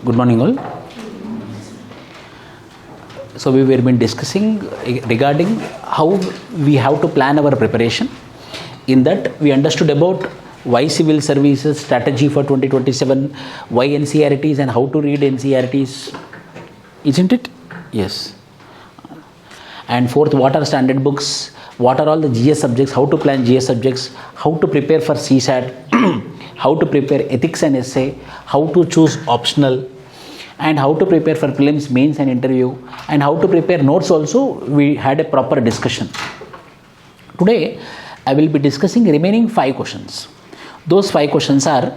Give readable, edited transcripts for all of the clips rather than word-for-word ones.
Good morning all. So we have been discussing regarding how we have to plan our preparation. In that we understood about why civil services, strategy for 2027, why NCERTs and how to read NCERTs, isn't it? Yes. And fourth, what are standard books, what are all the GS subjects, how to plan GS subjects, how to prepare for CSAT, how to prepare ethics and essay, how to choose optional, and how to prepare for prelims, mains and interview, and how to prepare notes also. We had a proper discussion. Today I will be discussing remaining 5 questions. Those 5 questions are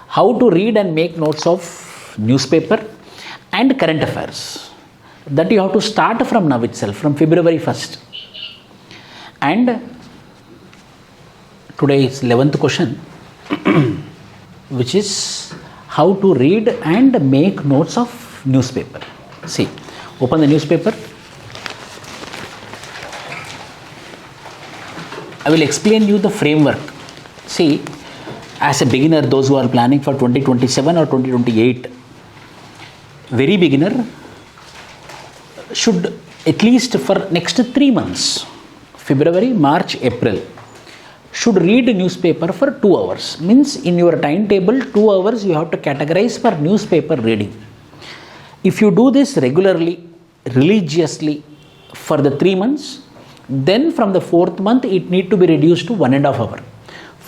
how to read and make notes of newspaper and current affairs. That you have to start from now itself, from February 1st. And today is 11th question, which is how to read and make notes of newspaper. See, open the newspaper. I will explain you the framework. See, as a beginner, those who are planning for 2027 or 2028, very beginner should at least for next 3 months, February, March, April, should read newspaper for 2 hours. Means in your timetable, 2 hours you have to categorize for newspaper reading. If you do this regularly, religiously for the 3 months, then from the 4th month it need to be reduced to 1.5 hour.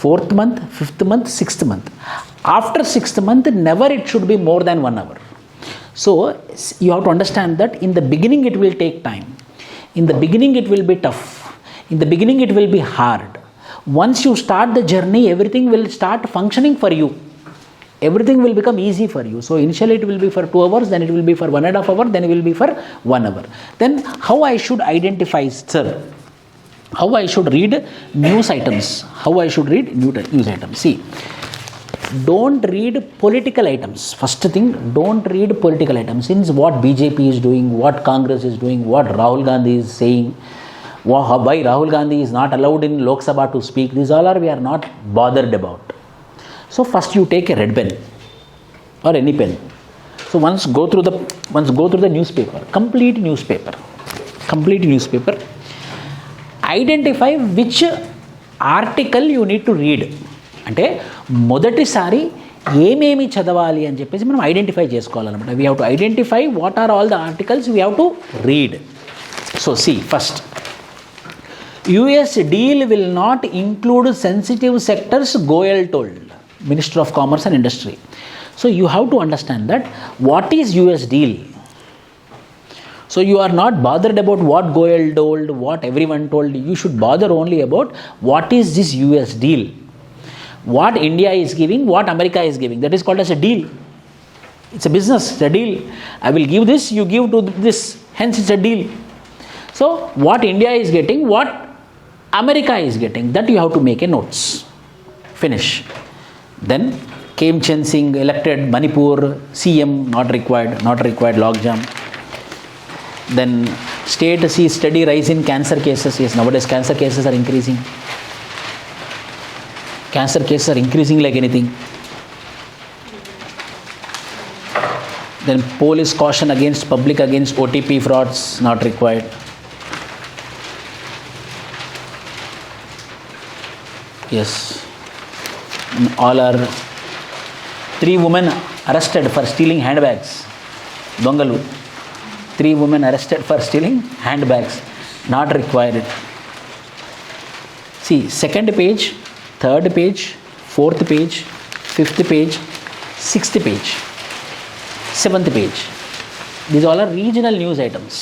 4th month, 5th month, 6th month. After 6th month, never it should be more than 1 hour. So you have to understand that in the beginning it will take time. In the beginning it will be tough. In the beginning it will be hard. Once you start the journey, everything will start functioning for you. Everything will become easy for you. So initially it will be for 2 hours, then it will be for 1.5 hour, then it will be for 1 hour. Then how I should identify, sir? How I should read news items? How I should read news items? See, don't read political items. First thing, don't read political items. Since what BJP is doing, what Congress is doing, what Rahul Gandhi is saying, why Rahul Gandhi is not allowed in Lok Sabha to speak, these all are we are not bothered about. So first you take a red pen or any pen. So once go through the newspaper, complete newspaper. Identify which article you need to read. అంటే మొదటిసారి ఏమేమి చదవాలి అని చెప్పేసి మనం identify చేసుకోవాలన్నమాట. We have to identify what are all the articles we have to read. So see first, US deal will not include sensitive sectors, Goyal told, Minister of Commerce and Industry. So you have to understand that what is US deal. So you are not bothered about what Goyal told, what everyone told. You should bother only about what is this US deal. What India is giving, what America is giving. That is called as a deal. It's a business, it's a deal. I will give this, you give to this. Hence it's a deal. So what India is getting, what America is getting, that you have to make a notes. Finish. Then Kem Chen Singh elected, Manipur, CM not required, logjam. Then state sees steady rise in cancer cases. Yes, nowadays cancer cases are increasing. Cancer cases are increasing like anything. Then police caution against public against OTP frauds, not required. Yes, all are 3 women arrested for stealing handbags. Dongalu, 3 women arrested for stealing handbags, not required. See, 2nd page, 3rd page, 4th page, 5th page, 6th page, 7th page. These all are regional news items.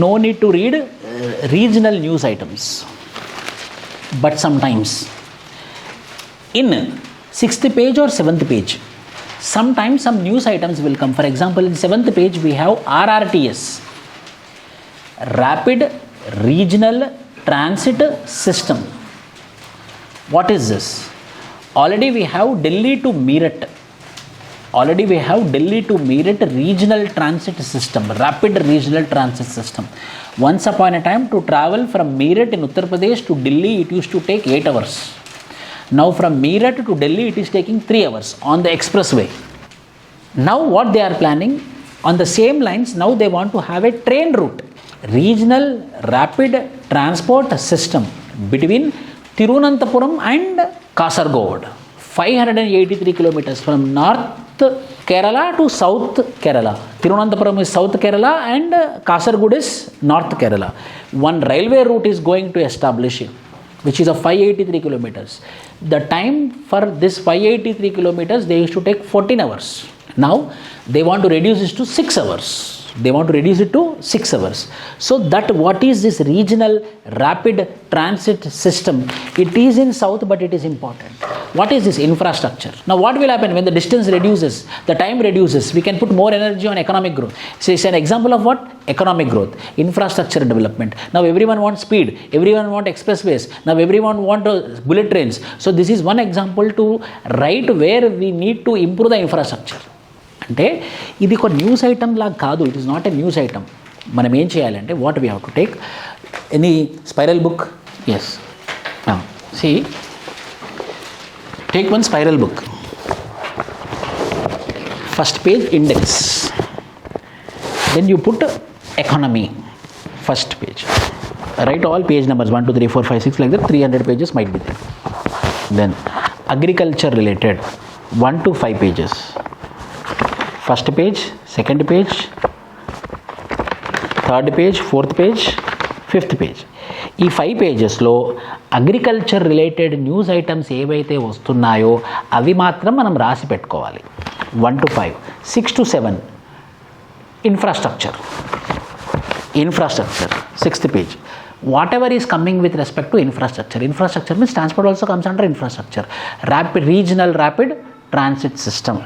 No need to read regional news items. But sometimes in 6th page or 7th page, sometimes some news items will come. For example, in 7th page we have RRTS, Rapid Regional Transit System. What is this? Already we have Delhi to Meerut. Regional transit system, rapid regional transit system. Once upon a time, to travel from Meerut in Uttar Pradesh to Delhi, it used to take 8 hours. Now from Meerut to Delhi, it is taking 3 hours on the expressway. Now what they are planning, on the same lines, now they want to have a train route, regional rapid transport system between Tirunantapuram and Kasargod, 583 kilometers from North Kerala to South Kerala. Tirunantapuram is South Kerala and Kasargod is North Kerala. One railway route is going to establish, which is of 583 kilometers. The time for this 583 kilometers, they used to take 14 hours. Now they want to reduce it to 6 hours. They want to reduce it to 6 hours. So that what is this regional rapid transit system? It is in south, but it is important. What is this infrastructure? Now what will happen when the distance reduces, the time reduces? We can put more energy on economic growth. So it's an example of what? Economic growth, infrastructure development. Now everyone wants speed, everyone wants expressways, now everyone wants bullet trains. So this is one example to write where we need to improve the infrastructure. అంటే ఇది ఒక news item లాగా కాదు, it is not a news item. మనం ఏం చేయాలంటే what we have to take any spiral book, yes see take one spiral book, first page index, then you put economy, first page, write all page numbers 1 2 3 4 5 6 like that, 300 pages might be there. Then agriculture related 1 to 5 pages, first page, second page, third page, fourth page, fifth page. ఈ 5 పేజెస్లో agriculture related news items ఏవైతే వస్తున్నాయో అవి మాత్రం మనం రాసి పెట్టుకోవాలి. 1 to 5, 6 to 7 infrastructure, 6th page. Whatever is coming with respect to infrastructure means transport also comes under infrastructure. Regional rapid transit system.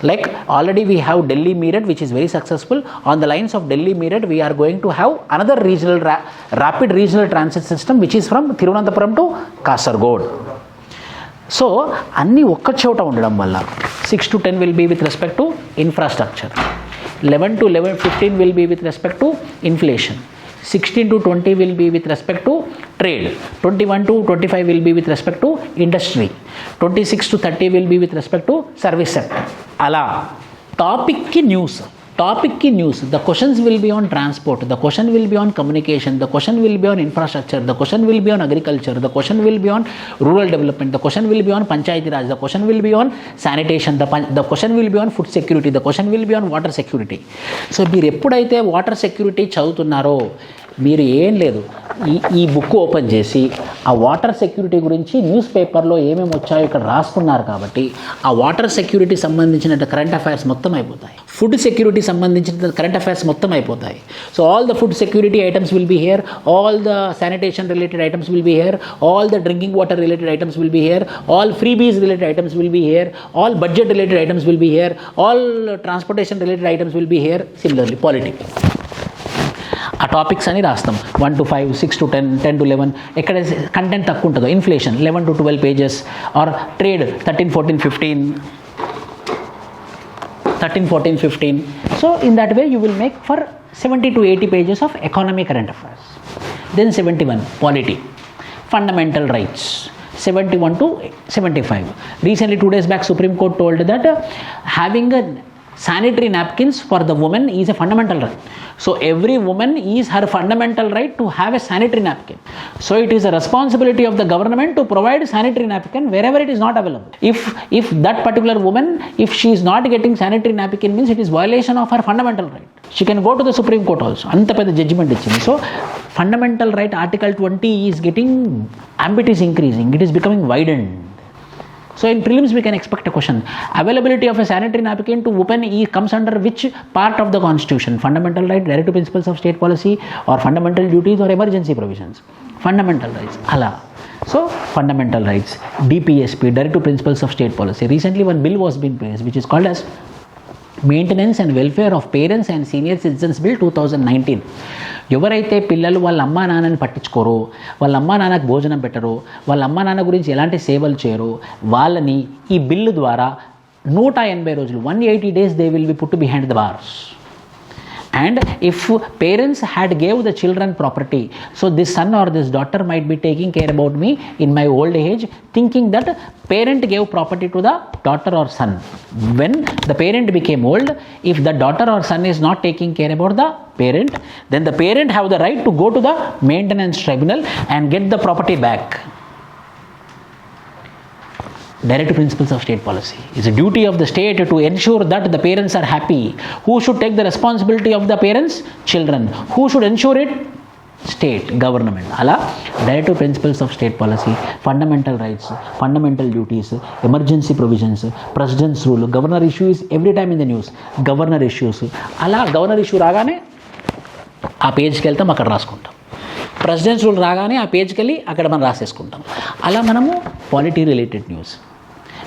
Like already we have Delhi Meerut, which is very successful. On the lines of Delhi Meerut, we are going to have another regional rapid regional transit system, which is from Tirunantapuram to Kasargod. So అన్నీ ఒక్క చోట ఉండడం వల్ల 6 to 10 will be with respect to infrastructure, 11 to 15 will be with respect to inflation, 16 to 20 will be with respect to trade, 21 to 25 will be with respect to industry, 26 to 30 will be with respect to service sector. అలా టాపిక్కి news, the questions will be on transport, the question will be on communication, the question will be on infrastructure, the question will be on agriculture, the question will be on rural development, the question will be on panchayati raj, the question will be on sanitation, the question will be on food security, the question will be on water security. So మీరు ఎప్పుడైతే water security చదువుతున్నారో మీరు ఏం లేదు, ఈ book open చేసి ఆ water security గురించి news పేపర్లో ఏమేమి వచ్చాయో ఇక్కడ రాసుకున్నారు కాబట్టి ఆ వాటర్ సెక్యూరిటీ సంబంధించిన కరెంట్ అఫైర్స్ మొత్తం అయిపోతాయి, ఫుడ్ సెక్యూరిటీ సంబంధించిన కరెంట్ అఫైర్స్ మొత్తం అయిపోతాయి. So all the food security items will be here, all the sanitation related items will be here, all the drinking water related items will be here, all freebies related items will be here, all budget related items will be here, all transportation related items will be here. Similarly politics, ఆ topics అని రాస్తాం. 1 to 5, 6 to 10, 10 to 11. ఎక్కడ content తక్కువ ఉంటుందో inflation 11 to 12 pages, are trade 13, 14, 15. So in that way you will make for 70 to 80 pages of economy current affairs. Then 71 polity, fundamental rights, 71 to 75. Recently 2 days back Supreme Court told that having a sanitary napkins for the woman is a fundamental right. So every woman is her fundamental right to have a sanitary napkin. So it is a responsibility of the government to provide sanitary napkin wherever it is not available. If that particular woman, if she is not getting sanitary napkin, means it is violation of her fundamental right. She can go to the Supreme Court also. Anta pedda judgment ichindi. So fundamental right article 20 is getting, ambit is increasing, it is becoming widened. So in prelims we can expect a question, availability of a sanitary napkin to women comes under which part of the constitution? Fundamental right, directive principles of state policy, or fundamental duties or emergency provisions? Fundamental rights, ala. So fundamental rights, DPSP, directive principles of state policy. Recently one bill was being passed which is called as maintenance and welfare of parents and senior citizens bill 2019. ఎవరైతే పిల్లలు వాళ్ళ అమ్మా నాన్నని పట్టించుకోరో, వాళ్ళ అమ్మా నాన్నకు భోజనం పెట్టరో, వాళ్ళ అమ్మా నాన్న గురించి ఎలాంటి సేవలు చేయరో వాళ్ళని ఈ బిల్లు ద్వారా 180 రోజులు 180 days they will be put behind the bars. And if parents had gave the children property, so this son or this daughter might be taking care about me in my old age, thinking that parent gave property to the daughter or son. When the parent became old, if the daughter or son is not taking care about the parent, then the parent have the right to go to the maintenance tribunal and get the property back. Directive principles of state policy. It's a duty of the state to ensure that the parents are happy. Who should take the responsibility of the parents? Children. Who should ensure it? State, government. Ala directive principles of state policy, fundamental rights, fundamental duties, emergency provisions, president's rule, governor issues every time in the news. Governor issues. Ala governor issue రాగానే ఆ పేజ్కి వెళ్తాం, అక్కడ రాసుకుంటాం. Presidents rule రాగానే ఆ పేజ్కి వెళ్ళి అక్కడ మనం రాసేసుకుంటాం. అలా మనము polity related news,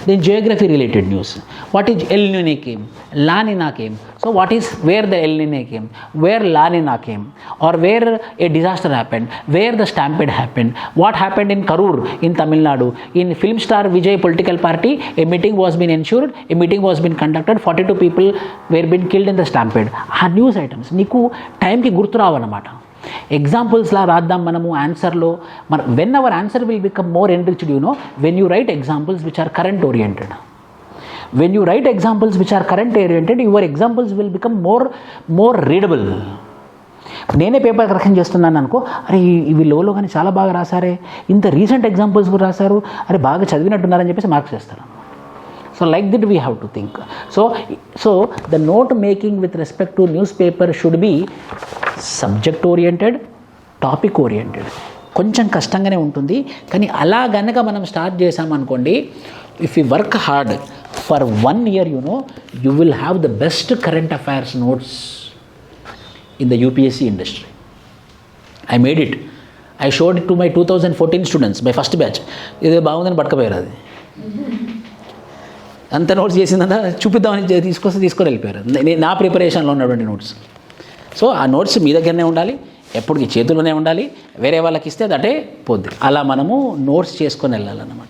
then geography related news. What is El Nino came, La Nina came. So what is where the El Nino came, where La Nina came, or where a disaster happened, where the stampede happened, what happened in Karur in Tamil Nadu. In film star Vijay political party a meeting was been ensured, a meeting was been conducted, 42 people were been killed in the stampede. ఆ news items నీకు టైంకి గుర్తు రావన్నమాట. ఎగ్జాంపుల్స్లా రాద్దాం మనము ఆన్సర్లో. When our answer will become more enriched, when you write examples which are current oriented. When you write examples which are current oriented, your examples will become more readable. నేనే paper correction చేస్తున్నాను అనుకో, అరే ఇవి లోలో కానీ చాలా బాగా రాశారే, ఇంత recent examples కూడా రాశారు, అరే బాగా చదివినట్టున్నారని చెప్పేసి మార్క్స్ చేస్తాను. So like that we have to think. So the note making with respect to newspaper should be subject oriented, topic oriented. కొంచెం కష్టంగానే ఉంటుంది, కానీ అలా గనక మనం స్టార్ట్ చేసామనుకోండి, if you work hard for 1 year, you will have the best current affairs notes in the UPSC industry. I made it. I showed it to my 2014 students, my first batch. ఇది బాగుందని పట్టుకపోయారు, అది అంత notes చేసిందంతా చూపిద్దామని తీసుకొని వెళ్ళిపోయారు. నా ప్రిపరేషన్లో ఉన్నటువంటి నోట్స్. సో ఆ నోట్స్ మీ దగ్గరనే ఉండాలి, ఎప్పటికీ చేతుల్లోనే ఉండాలి, వేరే వాళ్ళకి ఇస్తే అటే పోద్ది. అలా మనము నోట్స్ చేసుకొని వెళ్ళాలన్నమాట.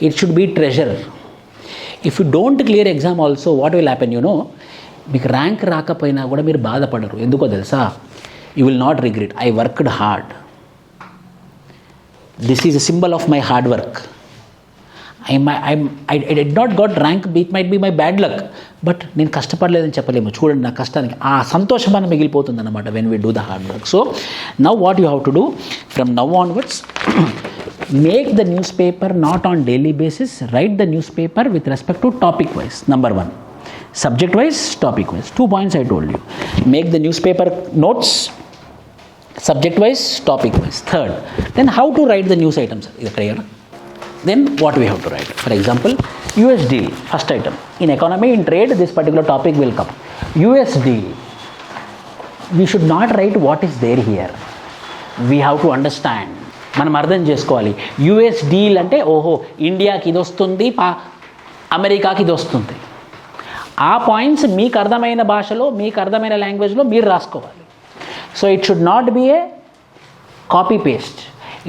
It should be treasure. If you don't clear exam also, what will happen, మీకు ర్యాంక్ రాకపోయినా కూడా మీరు బాధపడరు. ఎందుకో తెలుసా? You will not regret, I worked hard, this is a symbol of my hard work. I did not got rank, it might be my bad luck, but నేను కష్టపడలేదని చెప్పలేము. చూడండి, నా కష్టానికి ఆ సంతోషం మనం మిగిలిపోతుంది అన్నమాట when we do the hard work. So now what you have to do from now onwards, make the news paper not on daily basis, right the news paper with respect to topic wise. Number 1, subject wise, topic wise. 2 points I told you. Make the newspaper notes subject wise, topic wise. Third, then how to write the news items. Is it clear? Then what we have to write? For example, US deal, first item. In economy, in trade, this particular topic will come. US deal. We should not write what is there here. We have to understand. మనం అర్థం చేసుకోవాలి. US deal అంటే ఓహో ఇండియాకి ఇది వస్తుంది, అమెరికాకి ఇది వస్తుంది. ఆ పాయింట్స్ మీకు అర్థమైన భాషలో, మీకు అర్థమైన లాంగ్వేజ్లో మీరు రాసుకోవాలి. So it should not be a copy paste.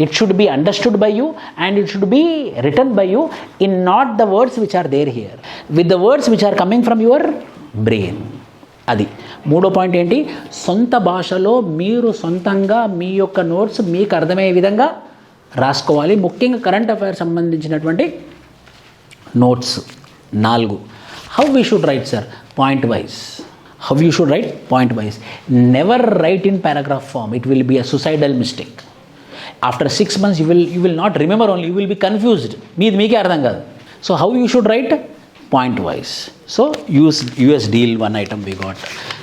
It should be understood by you and it should be written by you in not the words which are there here, with the words which are coming from your brain. అది మూడో point ఏంటి? సొంత భాషలో మీరు సొంతంగా మీ యొక్క notes మీకు అర్థమయ్యే విధంగా రాసుకోవాలి. ముఖ్యంగా కరెంట్ అఫైర్స్ సంబంధించినటువంటి notes. 4, how we should write sir? Point wise. How you should write? Point wise. Never write in paragraph form. It will be a suicidal mistake. After 6 months, you will not remember only, you will be confused. Meeke ardham kaadu. So how you should write? Point wise. So US deal, one item we got.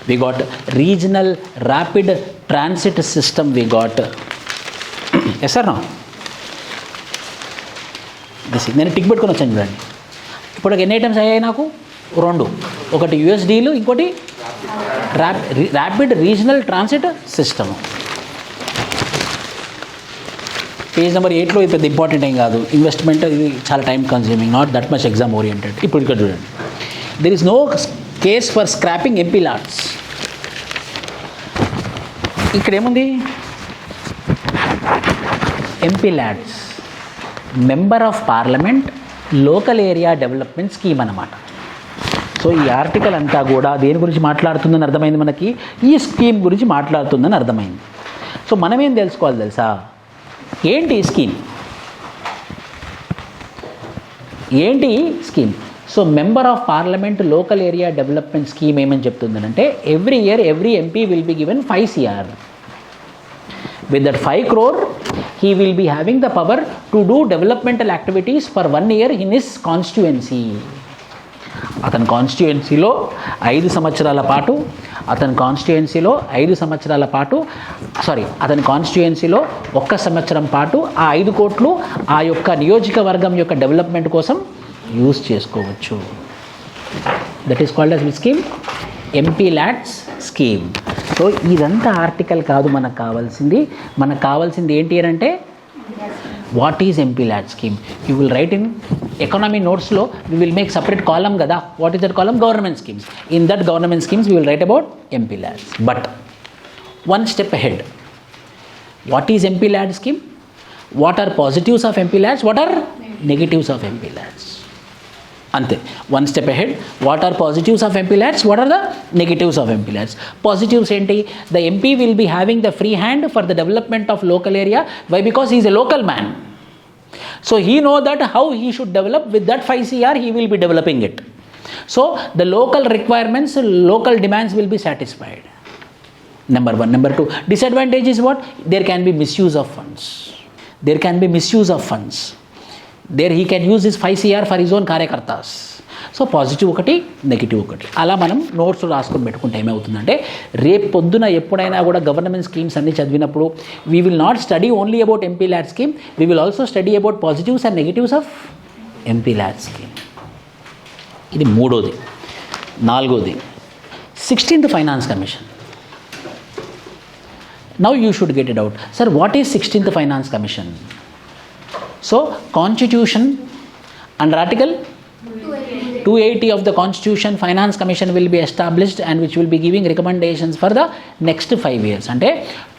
We got regional rapid transit system we got. Yes or no? This నేను tick పెట్టుకొని వచ్చాను చూడండి. ఇప్పుడు ఎన్ని items అయ్యాయి నాకు? 2. ఒకటి US deal, ఇంకోటి rapid regional transit system. Page number 8లో ఇది పెద్ద ఇంపార్టెంట్ ఏం కాదు. ఇన్వెస్ట్మెంట్ ఇది చాలా time consuming, not that much exam oriented. ఇప్పుడు ఇక్కడ చూడండి, there is no case for scrapping MP LADS. ఇక్కడ ఏముంది? MP LADS, member of parliament local area development scheme అన్నమాట. సో ఈ ఆర్టికల్ అంతా కూడా దేని గురించి మాట్లాడుతుందని అర్థమైంది మనకి, ఈ స్కీమ్ గురించి మాట్లాడుతుందని అర్థమైంది. సో మనం ఏం తెలుసుకోవాలి తెలుసా, ఏంటి ఈ స్కీమ్, ఏంటి scheme. So member of parliament local area development scheme ఏమని చెప్తుందంటే, every year every MP will be given 5 CR. With that 5 crore, he will be having the power to do developmental activities for 1 year in his constituency. అతని కాన్స్టిట్యుయెన్సీలో 5 సంవత్సరాల పాటు అతని కాన్స్టిట్యుయెన్సీలో 1 సంవత్సరం పాటు ఆ 5 కోట్లు ఆ యొక్క నియోజకవర్గం యొక్క డెవలప్మెంట్ కోసం యూజ్ చేసుకోవచ్చు. That is called as which scheme, MP LADS scheme. So ఇదంతా ఆర్టికల్ కాదు, మనకు కావాల్సింది ఏంటి అని అంటే, what is MP LAD scheme. You will write in economy నోట్స్లో we will make separate column కదా, what is that column, government schemes. In that government schemes we will write about MP LADS. But one step ahead, what is MP LAD scheme, what are positives of MP LADS, what are negatives of MP LADS. అంతే, one step ahead. What are positives of MP LADS, what are the negatives of MP LADS. Positives ఏంటి, the MP will be having the free hand for the development of local area. Why? Because he is a local man. So he know that how he should develop. With that 5 CR he will be developing it. So the local requirements, local demands will be satisfied. Number 1. Number 2, disadvantage is what? There can be misuse of funds. There he can use his 5 CR for his own కార్యకర్తాస్. So positive ఒకటి, negative ఒకటి, అలా మనం notes రాసుకొని పెట్టుకుంటే ఏమవుతుందంటే, రేపు పొద్దున ఎప్పుడైనా కూడా గవర్నమెంట్ స్కీమ్స్ అన్ని చదివినప్పుడు we will not study only about MP LAD scheme, we will also study about positives and negatives of MP LAD scheme. ఇది 3వది. 4వది, 16th finance commission. Now you should get it out. Sir, what is 16th finance commission? So constitution under article 280 of the Constitution, Finance Commission will be established and which will be giving recommendations for the next 5 years. అంటే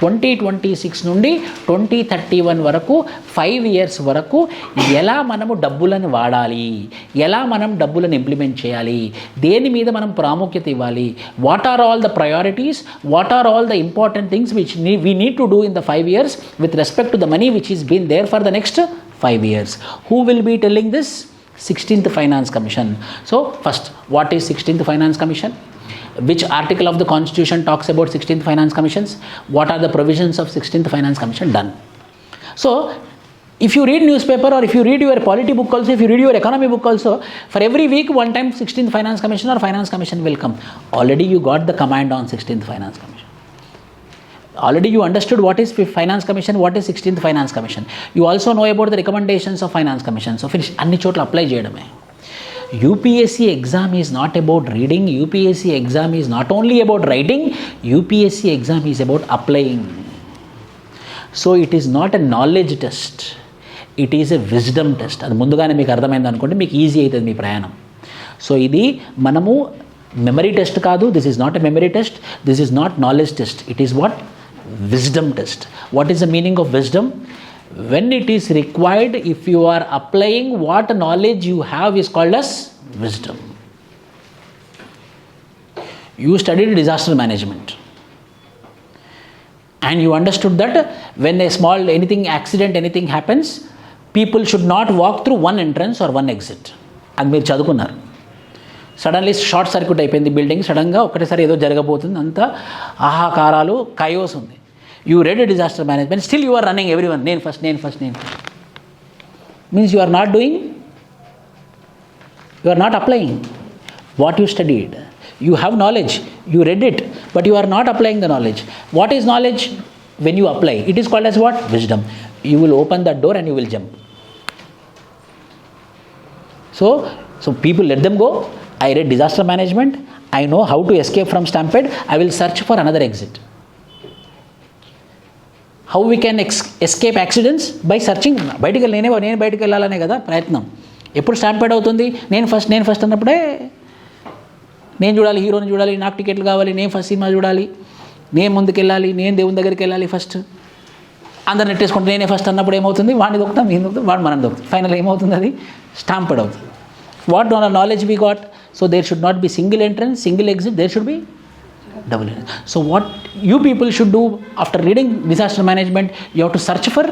2026 నుండి 2031 వరకు 5 years వరకు ఎలా మనము డబ్బులను వాడాలి, ఎలా మనం డబ్బులను ఇంప్లిమెంట్ చేయాలి, దేని మీద మనం ప్రాముఖ్యత ఇవ్వాలి, what are all the priorities, what are all the important things which we need to do in the 5 years with respect to the money which is been there for the next 5 years. Who will be telling this? 16th Finance Commission. So first, what is 16th Finance Commission? Which article of the Constitution talks about 16th Finance Commissions? What are the provisions of 16th Finance Commission? Done. So if you read newspaper or if you read your polity book also, if you read your economy book also, for every week one time 16th Finance Commission or Finance Commission will come. Already you got the command on 16th Finance Commission. Already you understood what is Finance Commission, what is 16th Finance Commission. You also know about the recommendations of Finance Commission. So finish, అన్ని చోట్ల apply చేయడమే. UPSC exam is not about reading, UPSC exam is not only about writing, UPSC exam is about applying. So it is not a knowledge test, it is a wisdom test. అది ముందుగానే మీకు అర్థమైంది అనుకోండి, మీకు easy అవుతుంది మీ ప్రయాణం. So ఇది మనము మెమరీ టెస్ట్ కాదు, this is not a memory test, this is not knowledge test, it is what? Wisdom test. What is the meaning of wisdom? When it is required, if you are applying what knowledge you have is called as wisdom. You studied disaster management and you understood that when a small anything happens, people should not walk through one entrance or one exit. And మీరు చదువుకున్నారు. Suddenly short circuit అయిపోయింది building, సడన్గా ఒకటేసారి ఏదో జరగబోతుంది, అంతా ఆహాకారాలు, chaos ఉంది. You read disaster management, still you are running everyone, నేను first means you are not doing, you are not applying what you studied. You have knowledge, you read it, but you are not applying the knowledge. What is knowledge? When you apply, it is called as what? Wisdom. You will open that door and you will jump. So people, let them go. I read disaster management, I know how to escape from stampede, I will search for another exit. How we can escape accidents? By searching. నేను బయటికి వెళ్ళాలనే కదా ప్రయత్నం. ఎప్పుడు stampede అవుతుంది? నేను first అన్నప్పుడే నేను చూడాలి, హీరోని చూడాలి, నాకు టికెట్లు కావాలి, నేను ఫస్ట్ సినిమా చూడాలి, నేను ముందుకు వెళ్ళాలి, నేను దేవుని దగ్గరికి వెళ్ళాలి ఫస్ట్. అందరు నెట్టేసుకుంటే నేనే ఫస్ట్ అన్నప్పుడు ఏమవుతుంది? వాడిని దొక్కుతాం, వాడు మనం దొక్కుతాం. ఫైనల్ ఏమవుతుంది? అది స్టాంపేడ్ అవుతుంది. What knowledge we got? So there should not be single entrance, single exit, there should be double entrance. So what you people should do after reading disaster management, you have to search for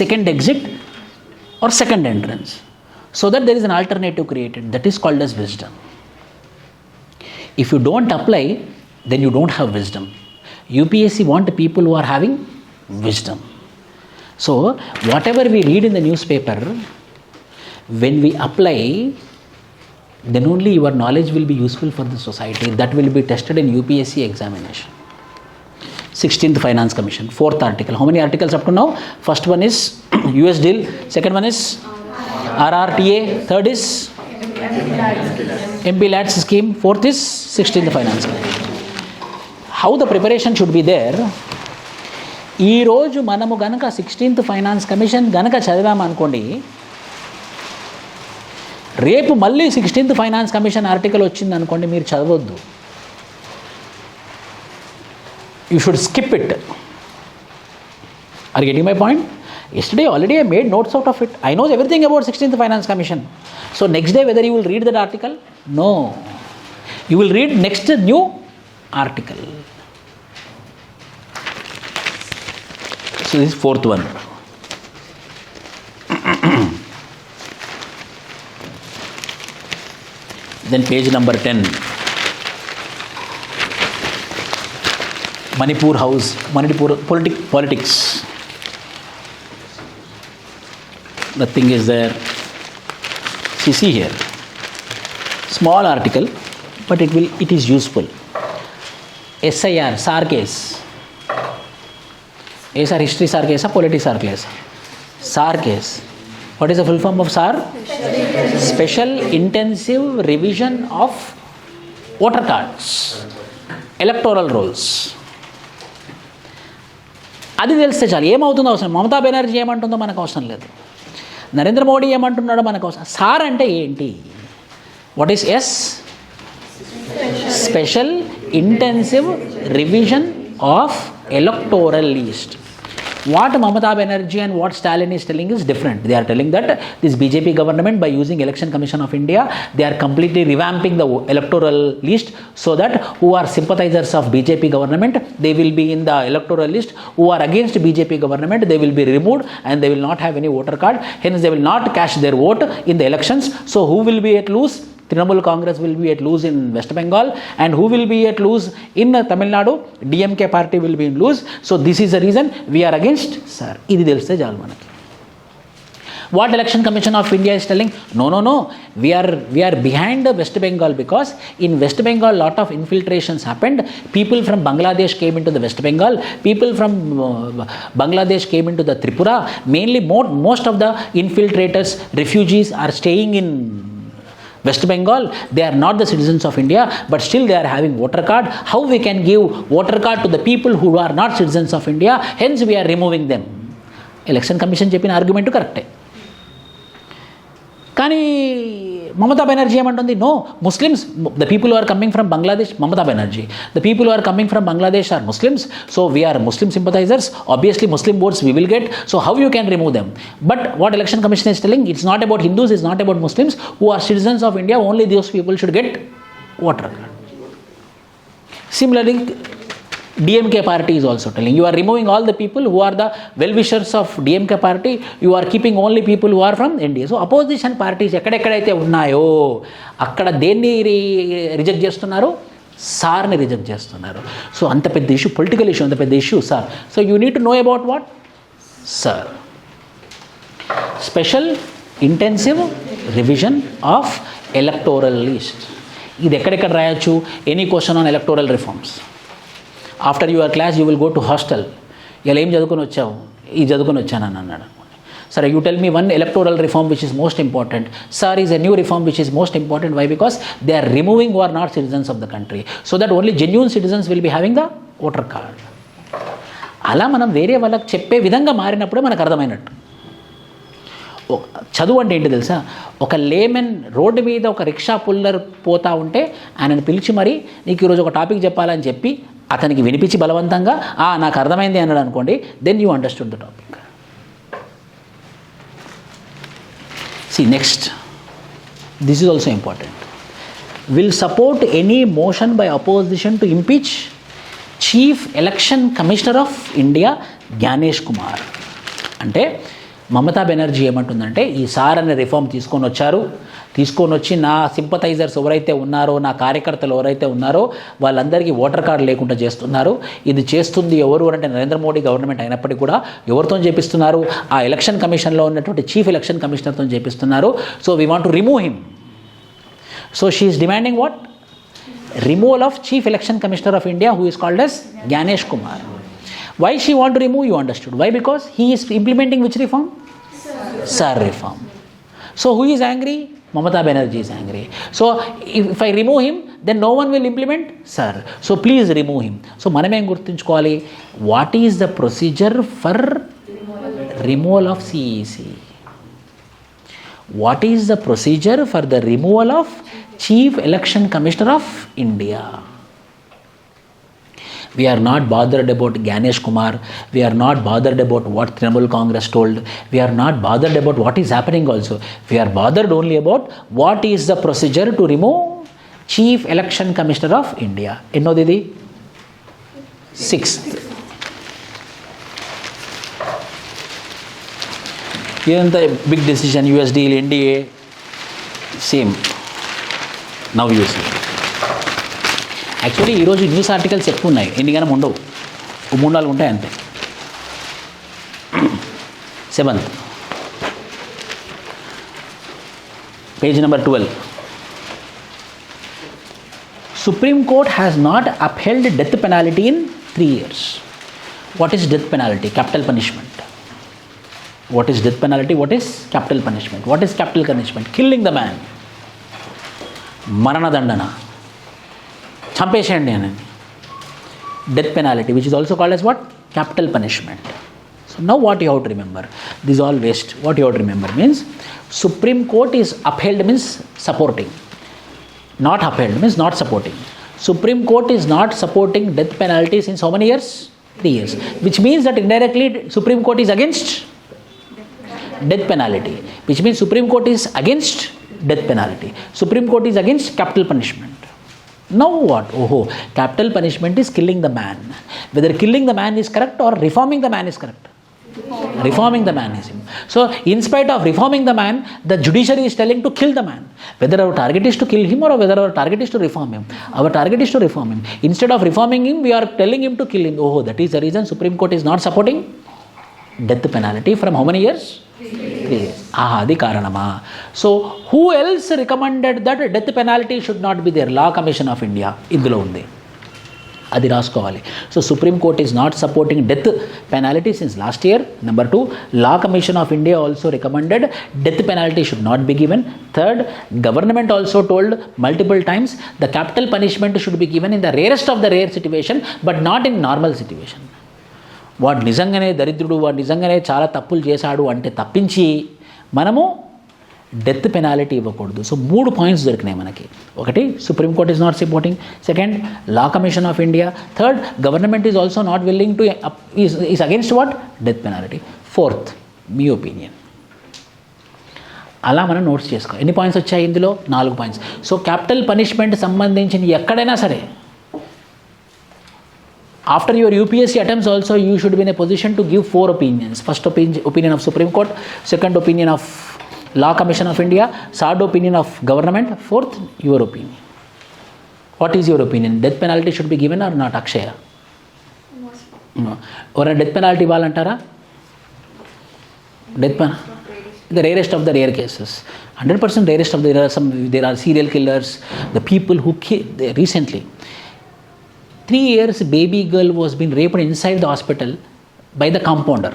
second exit or second entrance, so that there is an alternative created. That is called as wisdom. If you don't apply, then you don't have wisdom. UPSC want people who are having wisdom. So whatever we read in the newspaper, when we apply, then only your knowledge will be useful for the society. That will be tested in UPSC examination. 16th Finance Commission, 4th article. How many articles up to now? First one is US deal, second one is RRTA, third is MP LADS scheme, fourth is 16th Finance Commission. How the preparation should be there? ఈ రోజు మనము గనక 16th finance commission గనక చదివామనుకోండి, రేపు మళ్ళీ 16th finance commission article వచ్చింది అనుకోండి, మీరు చదవద్దు. You should skip it. Are getting my point? Yesterday already I made notes out of it. I know everything about 16th Finance Commission. So next day whether you will read that article? No. You will read next new article. So this is fourth one. Then page number 10. Manipur House, Manipur politics. Nothing is there. See here. Small article, but it is useful. SIR, SAR case. SR history SAR case, politics SAR case. SAR case. What is the full form of SAR? Special Intensive Revision of Voter Cards, Electoral Rolls. అది తెలిస్తే చాలు. ఏమవుతుందో అవసరం, మమతా బెనర్జీ ఏమంటుందో మనకు అవసరం లేదు, నరేంద్ర మోడీ ఏమంటున్నాడో మనకు అవసరం. సార్ అంటే ఏంటి? What is S? Special intensive revision of electoral list. What Mamata Banerjee and what Stalin is telling is different. They are telling that this BJP government, by using Election Commission of India, they are completely revamping the electoral list, so that who are sympathizers of BJP government, they will be in the electoral list. Who are against BJP government, they will be removed and they will not have any voter card. Hence they will not cash their vote in the elections. So who will be at loose? Trinamool Congress will be at loose in West Bengal, and who will be at loose in Tamil Nadu? DMK party will be in loose. So this is the reason we are against. Sir, ఇది తెలిస్తే చాలు మనకి. What Election Commission of India is telling? No. We are behind West Bengal, because in West Bengal lot of infiltrations happened. People from Bangladesh came into the West Bengal. People from Bangladesh came into the Tripura. Mainly most of the infiltrators, refugees are staying in West Bengal. They are not the citizens of India, but still they are having voter card. How we can give voter card to the people who are not citizens of India? Hence we are removing them. Election Commission చెప్పిన argument కరెక్టే. కానీ మమతా బెనర్జీ ఏమంటుంది? No, Muslims, the people who are coming from Bangladesh, Mamata Banerjee, the people who are coming from Bangladesh are Muslims, so we are Muslim sympathisers, obviously Muslim votes we will get, so how you can remove them? But what election commission is telling, it's not about Hindus, it's not about Muslims, who are citizens of India, only those people should get voter card. Similarly, DMK party is also telling, you are removing all the people who are the well-wishers of DMK party, you are keeping only people who are from NDA. So opposition parties ఎక్కడెక్కడైతే ఉన్నాయో అక్కడ దేన్ని reject చేస్తున్నారు? సార్ని reject చేస్తున్నారు. So అంత పెద్ద issue, political issue, అంత పెద్ద issue sir. So you need to know about what? Sir. Special intensive revision of electoral list. ఇది ఎక్కడెక్కడ రాయొచ్చు? Any question on electoral reforms. After your class you will go to hostel. ఇలా ఏం చదువుకొని వచ్చావు? ఇది చదువుకొని వచ్చానని అన్నాడు. Sir, you tell me one electoral reform which is most important. Sir, is a new reform which is most important. Why? Because they are removing who are not citizens of the country, so that only genuine citizens will be having the voter card. అలా మనం వేరే వాళ్ళకి చెప్పే విధంగా మారినప్పుడే మనకు అర్థమైనట్టు. చదువు అంటే ఏంటి తెలుసా? ఒక లేమెన్ రోడ్డు మీద ఒక రిక్షా పుల్లర్ పోతా ఉంటే ఆయనను పిలిచి మరి నీకు ఈరోజు ఒక టాపిక్ చెప్పాలని చెప్పి అతనికి వినిపించి బలవంతంగా నాకు అర్థమైంది అన్నాడు అనుకోండి, then you understood the topic. See, next, this is also important. will support any motion by opposition to impeach Chief Election Commissioner of India, Gyanesh Kumar. అంటే మమతా బెనర్జీ ఏమంటుందంటే ఈసారి అనే రిఫార్మ్ తీసుకొని వచ్చి నా సింపథైజర్స్ ఎవరైతే ఉన్నారో, నా కార్యకర్తలు ఎవరైతే ఉన్నారో వాళ్ళందరికీ ఓటర్ కార్డు లేకుండా చేస్తున్నారు. ఇది చేస్తుంది ఎవరు అంటే నరేంద్ర మోడీ గవర్నమెంట్ అయినప్పటికీ కూడా ఎవరితో చేపిస్తున్నారు? ఆ ఎలక్షన్ కమిషన్లో ఉన్నటువంటి చీఫ్ ఎలక్షన్ కమిషనర్తో చేపిస్తున్నారు. So we want to remove him. So she is demanding what? Removal of Chief Election Commissioner of India, who is called as Gyanesh Kumar. Why she want to remove? You understood. Why? Because he is implementing which reform? SAR reform. So who is angry? Mamata Banerjee is angry. So if I remove him, then no one will implement SAR. So please remove him. So manam em gurtunchukovali, what is the procedure for removal of CEC? What is the procedure for the removal of Chief Election Commissioner of India? We are not bothered about Gyanesh Kumar. We are not bothered about what Trinamool Congress told. We are not bothered about what is happening also. We are bothered only about what is the procedure to remove Chief Election Commissioner of India. Enno didi? 6th. Even the big decision, US deal, NDA, same. Now you see. Actually ఈరోజు news articles ఎక్కువ ఉన్నాయి, ఎన్నిగానం ఉండవు, 3-4 ఉంటాయి అంతే. 7th, page number 12. Supreme Court has not upheld death penalty in 3 years. What is death penalty? Capital punishment. What is death penalty? What is capital punishment? What is capital punishment? Killing the man. మరణదండన, చంపేసేయండి అని. Death penalty, which is also called as what? Capital punishment. So now what you have to remember, this all waste. What you have to remember means Supreme Court is upheld means supporting, not upheld means not supporting. Supreme Court is not supporting death penalty since how many years? 3 years, which means that indirectly Supreme Court is against death penalty, which means Supreme Court is against death penalty. Supreme Court is against capital punishment. Now what? Capital punishment is killing the man. Whether killing the man is correct or reforming the man is correct? Reforming the man is. So in spite of reforming the man, the judiciary is telling to kill the man. Whether our target is to kill him or whether our target is to reform him. Our target is to reform him. Instead of reforming him, we are telling him to kill him. That is the reason Supreme Court is not supporting death penalty from how many years? 3 years. అది కారణమా? So who else recommended that death penalty should not be there? Law commission of India ఇందులో ఉంది, అది రాసుకోవాలి. So supreme court is not supporting death penalty since last year. Number 2, law commission of India also recommended death penalty should not be given. Third, government also told multiple times the capital punishment should be given in the rarest of the rare situation but not in normal situation. వాడు నిజంగానే దరిద్రుడు, వాడు నిజంగానే చాలా తప్పులు చేశాడు అంటే తప్పించి మనము డెత్ పెనాలిటీ ఇవ్వకూడదు. సో 3 పాయింట్స్ దొరికినాయి మనకి. ఒకటి, supreme court is not supporting. Second, law commission of India. Third, government is also not willing to is against what? Death penalty. Fourth, me opinion. అలా మనం నోట్స్ చేసుకో. ఎన్ని పాయింట్స్ వచ్చాయి ఇందులో? 4 పాయింట్స్. సో క్యాపిటల్ పనిష్మెంట్ సంబంధించిన ఎక్కడైనా సరే, after your UPSC attempts also, you should be in a position to give 4 opinions. First opinion of Supreme Court, second opinion of Law Commission of India, third opinion of government, fourth your opinion. What is your opinion? Death penalty should be given or not? Akshaya? No. Or a death penalty valantara? Death penalty? The rarest of the rare cases. 100% rarest of the there are serial killers, the people who recently 3 years baby girl was being raped inside the hospital by the compounder.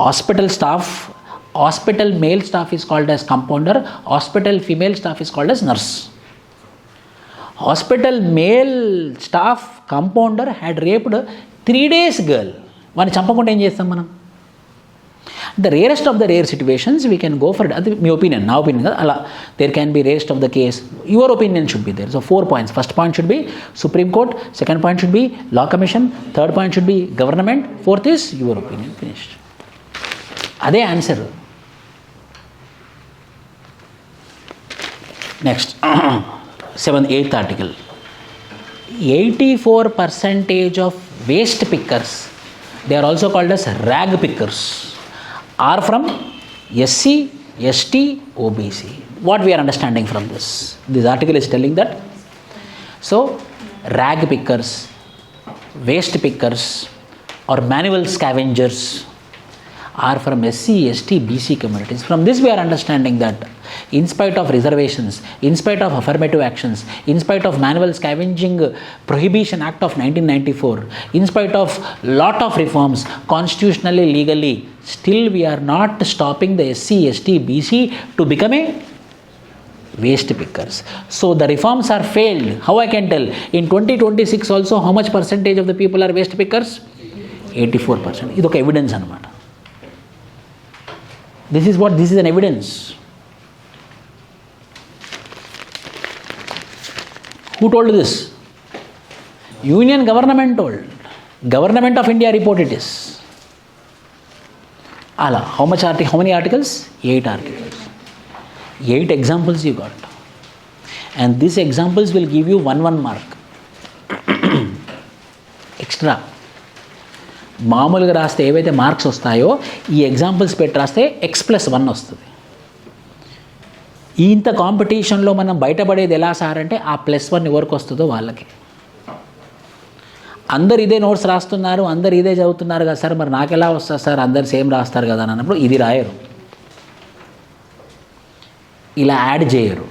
Hospital staff, hospital male staff is called as compounder, hospital female staff is called as nurse. Hospital male staff compounder had raped 3 days girl. వాడిని చంపకుండా ఏం చేస్తాం మనం? The rarest of the rare situations we can go for it. That's my opinion. Now opinion ala there can be rarest of the case. Your opinion should be there. So 4 points. First point should be Supreme Court. Second point should be Law Commission. Third point should be government. Fourth is your opinion. Finished. Ade answer. Next, 8th article. 84% of waste pickers, they are also called as rag pickers, are from SC, ST, OBC. What we are understanding from this? This article is telling that, so rag pickers, waste pickers or manual scavengers are from SC, ST, BC communities. From this we are understanding that in spite of reservations, in spite of affirmative actions, in spite of manual scavenging prohibition act of 1994, in spite of lot of reforms constitutionally, legally, still we are not stopping the SC, ST, BC to become a waste pickers. So the reforms are failed. How I can tell? In 2026 also how much percentage of the people are waste pickers? 84%. Idoka evidence anamata. This is an evidence. Who told this? Union government told. Government of India reported this. Allah, how many articles? 8 articles. 8 examples you got. And these examples will give you 1 mark. Extra. మామూలుగా రాస్తే ఏవైతే marks వస్తాయో ఈ examples పెట్టి రాస్తే X+1 వస్తుంది. ఇంత కాంపిటీషన్లో మనం బయటపడేది ఎలా సార్ అంటే ఆ +1 ఎవరికి వస్తుందో వాళ్ళకి. అందరు ఇదే నోట్స్ రాస్తున్నారు, అందరు ఇదే చదువుతున్నారు కదా సార్, మరి నాకు ఎలా వస్తుంది సార్, అందరు సేమ్ రాస్తారు కదా అని అన్నప్పుడు ఇది రాయరు, ఇలా యాడ్ చేయరు.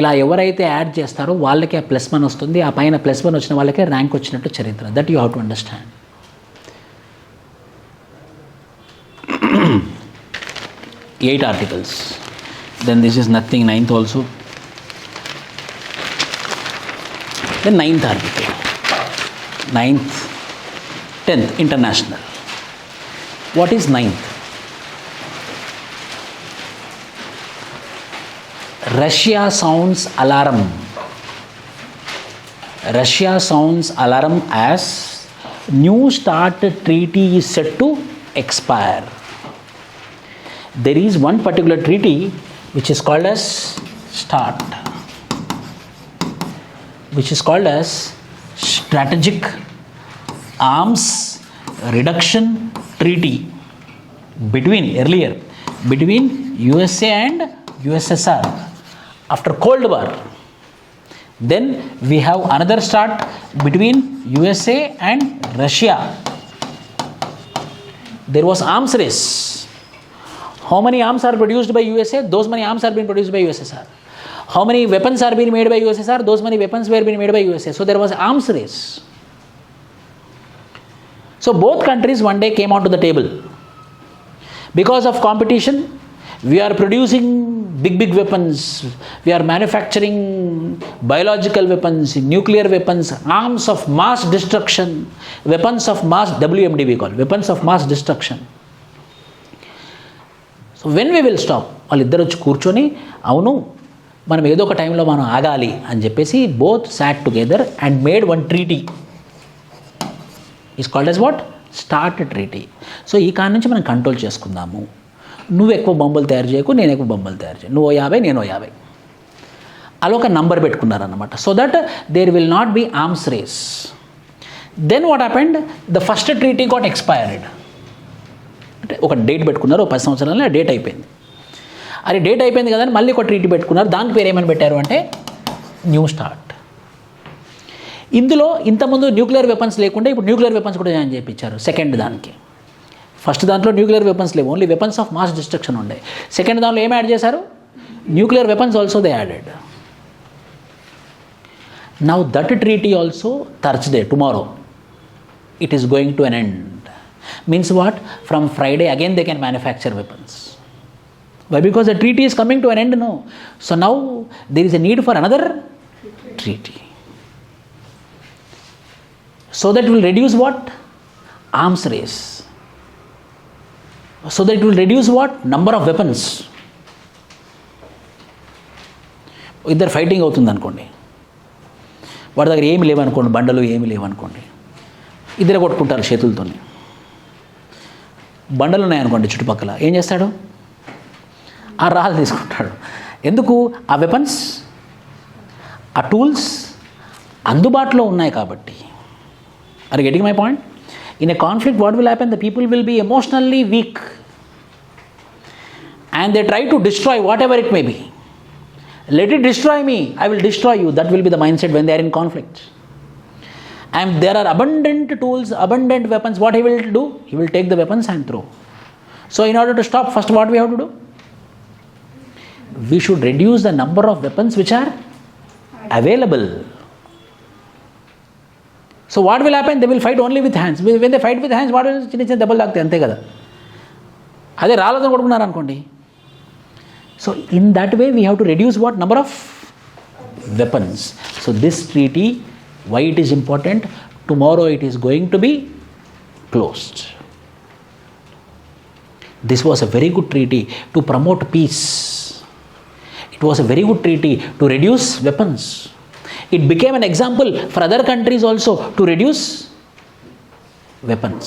ఇలా ఎవరైతే యాడ్ చేస్తారో వాళ్ళకి ఆ +1 వస్తుంది. ఆ పైన +1 వచ్చిన వాళ్ళకే ర్యాంక్ వచ్చినట్టు చరిత్ర. That you have to understand. 8 articles. Then this is nothing, 9th also. Then 9th article. 9th, 10th, international. What is 9th? Russia sounds alarm. Russia sounds alarm as New START treaty is set to expire. There is one particular treaty which is called as START, which is called as Strategic Arms Reduction Treaty between USA and USSR after Cold War. Then we have another START between USA and Russia. There was arms race. How many arms are produced by USA? Those many arms are being produced by USSR. How many weapons are being made by USSR? Those many weapons were being made by USA. So there was arms race. So both countries one day came onto the table. Because of competition, we are producing big weapons. We are manufacturing biological weapons, nuclear weapons, arms of mass destruction, weapons of mass, WMD we call, weapons of mass destruction. So when we will stop? వాళ్ళిద్దరు వచ్చి కూర్చొని అవును మనం ఏదో ఒక టైంలో మనం ఆగాలి అని చెప్పేసి both sat together and made one treaty. Is called as what? Start treaty. So ఈ కారణం నుంచి మనం కంట్రోల్ చేసుకుందాము. నువ్వు ఎక్కువ బొమ్మలు తయారు చేయకు, నేను ఎక్కువ బొమ్మలు తయారు చేయను, నువ్వు 50 నేను 50 అలా ఒక నంబర్ పెట్టుకున్నారన్నమాట. So that there will not be arms race. Then what happened? The first treaty got expired. అంటే ఒక డేట్ పెట్టుకున్నారు, 10 సంవత్సరాలలో డేట్ అయిపోయింది. అది డేట్ అయిపోయింది కదా అని మళ్ళీ ఒక ట్రీటీ పెట్టుకున్నారు. దానికి పేరు ఏమని పెట్టారు అంటే న్యూ స్టార్ట్. ఇందులో ఇంతకుముందు న్యూక్లియర్ వెపన్స్ లేకుండా ఇప్పుడు న్యూక్లియర్ వెపన్స్ కూడా జాయిన్ చేయించారు సెకండ్ దానికి. ఫస్ట్ దాంట్లో న్యూక్లియర్ వెపన్స్ లేవు, only weapons of mass destruction ఉండే. సెకండ్ దాంట్లో ఏం యాడ్ చేశారు? Nuclear weapons also they added. Now that treaty also Thursday, tomorrow it is going to an end. Means what? From Friday again they can manufacture weapons. Why? Because the treaty is coming to an end, no. So now there is a need for another treaty. So that will reduce what? Arms race. So that it will reduce what? Number of weapons. ఇద్దరు fighting అవుతుంది అనుకోండి, వాడి దగ్గర ఏమి లేవనుకోండి, బండలు ఏమి లేవనుకోండి, ఇద్దరు కొట్టుకుంటారు చేతులతో. బండలు ఉన్నాయనుకోండి చుట్టుపక్కల, ఏం చేస్తాడు? ఆ రాళ్ళు తీసుకుంటాడు. ఎందుకు? ఆ వెపన్స్ ఆ టూల్స్ అందుబాటులో ఉన్నాయి కాబట్టి. Are getting my point? In a conflict what will happen? The people will be emotionally weak and they try to destroy whatever it may be. Let it destroy me, I will destroy you. That will be the mindset when they are in conflict. And there are abundant tools, abundant weapons. What he will do? He will take the weapons and throw. So in order to stop, first what we have to do? We should reduce the number of weapons which are available. So what will happen? They will fight only with hands. When they fight with hands, what will చిన్న చిన్న దెబ్బలు తాకుతాయి, అంతే కదా. అదే రాళ్ళతో కొట్టుకున్నారు అనుకోండి. So in that way we have to reduce what? Number of weapons. So this treaty, why it is important? Tomorrow it is going to be closed. This was a very good treaty to promote peace. It was a very good treaty to reduce weapons. It became an example for other countries also to reduce weapons.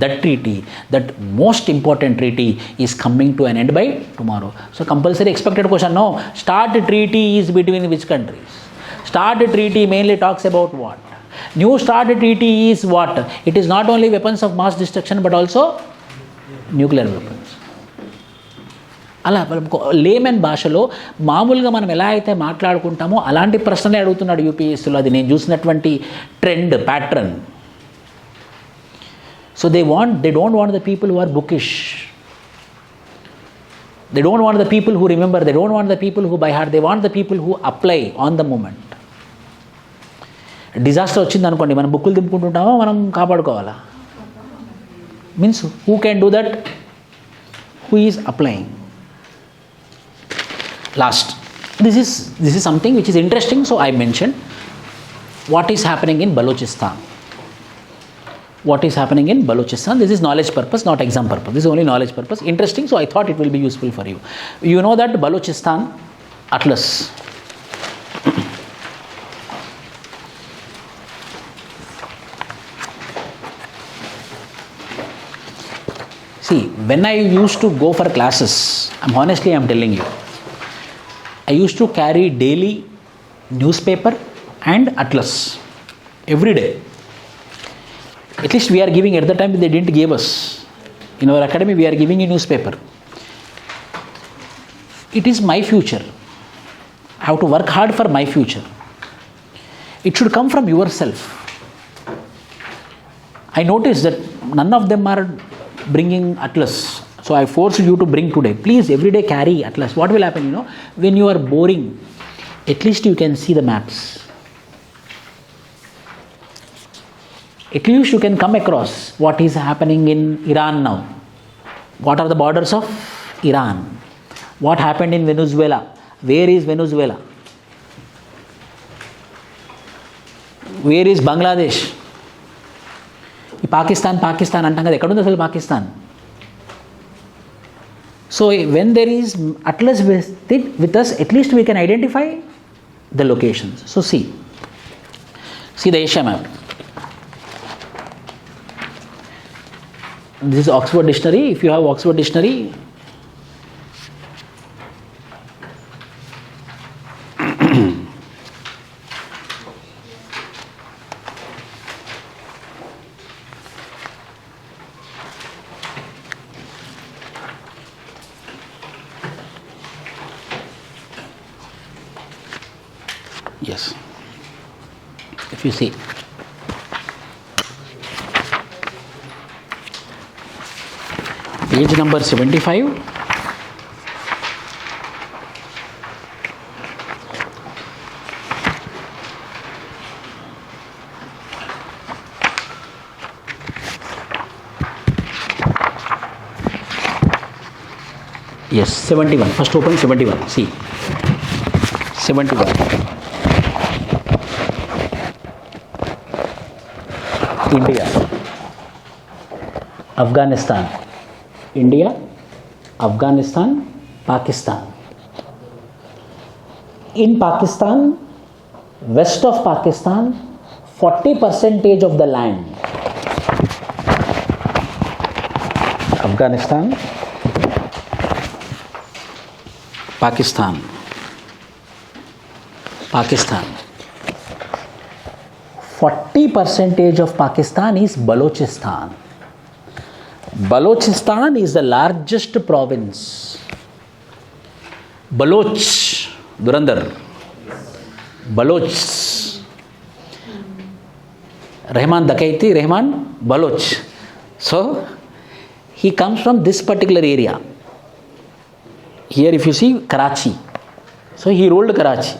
That treaty, that most important treaty is coming to an end by tomorrow. So compulsory expected question, no. START treaty is between which countries? START treaty mainly talks about what? New START treaty is what? It is not only weapons of mass destruction but also nuclear weapons. అలా lemon భాషలో మామూలుగా మనం ఎలా అయితే మాట్లాడుకుంటామో అలాంటి ప్రశ్నలే అడుగుతున్నాడు యూపీఎస్సీలో. అది నేను చూసినటువంటి trend, pattern. So they don't want the people who are bookish. They don't want the people who remember. They don't want the people who by heart. They want the people who apply on the moment. Disaster వచ్చింది అనుకోండి, మనం బుక్కులు దింపుకుంటుంటామో మనం కాపాడుకోవాలా? Means who can do that? Who is applying? Last, this is something which is interesting, so I mentioned what is happening in Balochistan. What is happening in Balochistan? This is knowledge purpose, not exam purpose. This is only knowledge purpose. Interesting, so I thought it will be useful for you. You know that Balochistan Atlas. See, when I used to go for classes, I'm telling you, I used to carry daily newspaper and atlas every day. At least we are giving, at the time they didn't give us. In our academy we are giving a newspaper. It is my future. I have to work hard for my future. It should come from yourself. I noticed that none of them are bringing atlas. So I forced you to bring today. Please every day carry atlas. What will happen, when you are boring, at least you can see the maps. At least you can come across what is happening in Iran now. What are the borders of Iran? What happened in Venezuela? Where is Venezuela? Where is Bangladesh? Pakistan అంటాం కదా, ఎక్కడుంది అసలు Pakistan? So when there is atlas with us, at least we can identify the locations. So see the Asia map. This is Oxford Dictionary. If you have Oxford Dictionary, yes, if you see, page number 75. Yes, 71. First open 71. See, 71. India, Afghanistan, India, Afghanistan, Pakistan. In Pakistan, west of Pakistan, 40% of the land. Afghanistan, Pakistan. Pakistan. 40% of Pakistan is Balochistan. Balochistan is the largest province. Baloch, Durandar. Baloch. Rahman Dakaiti, Rahman Baloch. So, he comes from this particular area. Here if you see Karachi. So, he ruled Karachi.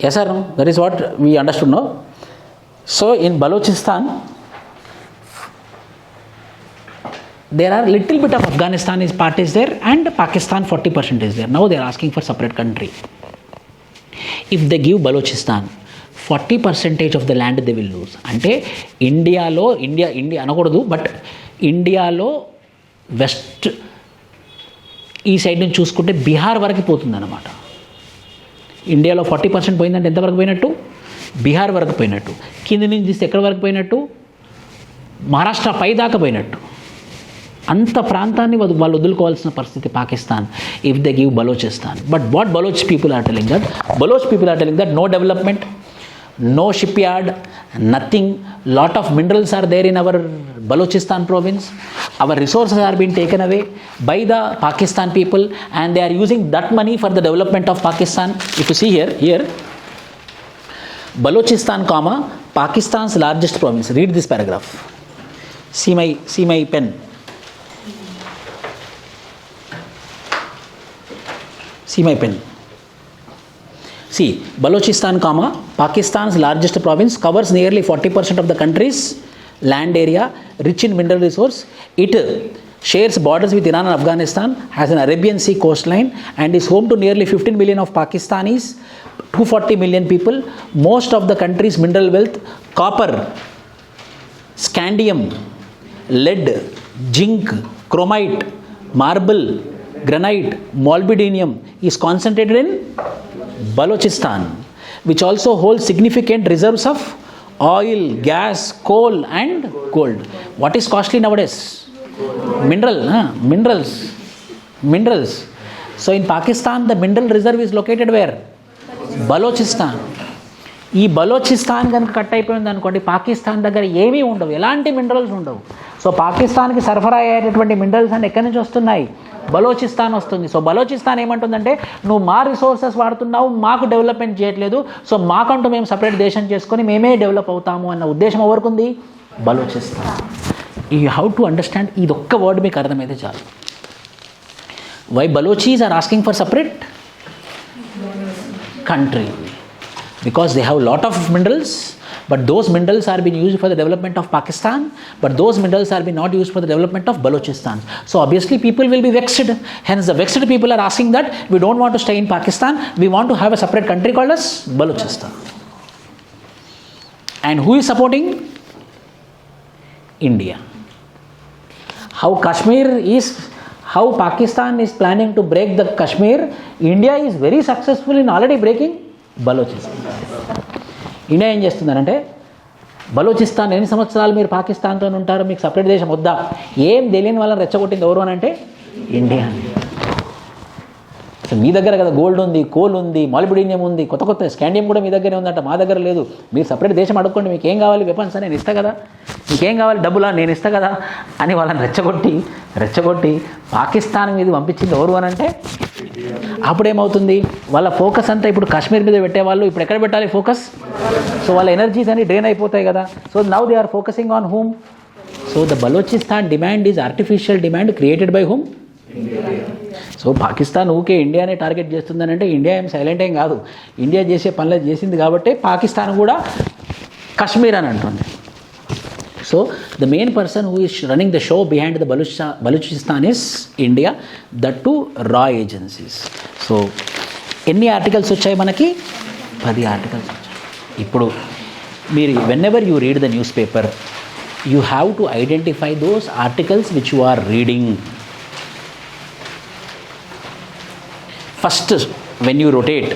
Yes or no? That is what we understood now. So, in Balochistan, there are little bit of Afghanistan is part is there and Pakistan 40% is there. Now they are asking for separate country. If they give Balochistan, 40% of the land they will lose. అంటే ఇండియాలో India అనకూడదు, but ఇండియాలో west ఈ side నుంచి చూసుకుంటే బీహార్ వరకు పోతుంది అన్నమాట. ఇండియాలో 40% పోయిందంటే ఎంతవరకు పోయినట్టు? బీహార్ వరకు పోయినట్టు. కింది నుంచి తీస్తే ఎక్కడి వరకు పోయినట్టు? మహారాష్ట్ర పై దాకా పోయినట్టు. అంత ప్రాంతాన్ని వాళ్ళు వదులుకోవాల్సిన పరిస్థితి Pakistan if they give Balochistan. But what Baloch people are telling that no development, no shipyard, nothing. Lot of minerals are there in our Balochistan province. Our resources are being taken away by the Pakistan people and they are using that money for the development of Pakistan. If you see here Balochistan comma Pakistan's largest province. Read this paragraph. See my pen. See my pen. See, Balochistan, Pakistan's largest province, covers nearly 40% of the country's land area, rich in mineral resource. It shares borders with Iran and Afghanistan, has an Arabian Sea coastline, and is home to nearly 15 million of Pakistanis, 240 million people. Most of the country's mineral wealth, copper, scandium, lead, zinc, chromite, marble, granite, molybdenum, is concentrated in Balochistan, which also holds significant reserves of oil, gas, coal and gold. What is costly nowadays? Minerals. So in Pakistan, the mineral reserve is located where? Balochistan. ఈ బలోచిస్తాన్ కనుక cut అయిపోయింది అనుకోండి, పాకిస్తాన్ దగ్గర ఏమీ ఉండవు, ఎలాంటి minerals ఉండవు. So పాకిస్తాన్కి సరఫరా అయ్యేటటువంటి మినరల్స్ అన్ని ఎక్కడి నుంచి వస్తున్నాయి? బలోచిస్తాన్ వస్తుంది. సో బలోచిస్తాన్ ఏమంటుందంటే, నువ్వు మా రిసోర్సెస్ వాడుతున్నావు, మాకు డెవలప్మెంట్ చేయట్లేదు, సో మాకంటూ మేము సపరేట్ దేశం చేసుకొని మేమే డెవలప్ అవుతాము అన్న ఉద్దేశం ఎవరికి ఉంది? Balochistan. You have to understand, ఇది ఒక్క వర్డ్ మీకు అర్థమైతే చాలు. Why Balochis are asking for separate country? Because they have a lot of minerals, but those minerals are being used for the development of Pakistan, but those minerals are being not used for the development of Balochistan. So obviously people will be vexed. Hence the vexed people are asking that we don't want to stay in Pakistan, we want to have a separate country called as Balochistan. And who is supporting? India. How Pakistan is planning to break the Kashmir, India is very successful in already breaking Balochistan. India ఏం చేస్తుందనంటే, బలోచిస్తాన్ ఎన్ని సంవత్సరాలు మీరు పాకిస్తాన్తో ఉంటారు, మీకు separate దేశం వద్దా? ఏం తెలియని వాళ్ళని రెచ్చగొట్టింది ఎవరు అని అంటే ఇండియా. సో మీ దగ్గర కదా గోల్డ్ ఉంది, కోల్ ఉంది, మాలిబ్డినియం ఉంది, కొత్త స్కాండియం కూడా మీ దగ్గరే ఉందంట, మా దగ్గర లేదు, మీరు సపరేట్ దేశం అడుక్కోండి, మీకు ఏం కావాలి? వెపన్స్ నేను ఇస్తా కదా, మీకేం కావాలి? డబ్బులా నేను ఇస్తా కదా అని వాళ్ళని రెచ్చగొట్టి పాకిస్తాన్ మీద పంపించింది ఎవరు అని అంటే, అప్పుడేమవుతుంది? వాళ్ళ ఫోకస్ అంతా ఇప్పుడు కాశ్మీర్ మీద పెట్టేవాళ్ళు ఇప్పుడు ఎక్కడ పెట్టాలి ఫోకస్? సో వాళ్ళ ఎనర్జీస్ అన్ని డ్రైన్ అయిపోతాయి కదా. So now they are focusing on whom? So the Balochistan demand is artificial demand created by whom? So Pakistan ఊకే ఇండియానే టార్గెట్ చేస్తుందని అంటే ఇండియా ఏం సైలెంట్ ఏం కాదు, ఇండియా చేసే పనులు చేసింది కాబట్టి పాకిస్తాన్ కూడా కాశ్మీర్ అని అంటుంది. So the main person who is running the show behind the Balochistan is India, that too రా ఏజెన్సీస్. సో ఎన్ని ఆర్టికల్స్ వచ్చాయి మనకి? 10 ఆర్టికల్స్ వచ్చాయి. ఇప్పుడు మీరు whenever you read the newspaper, you have to identify those articles which you are reading. First, when you rotate,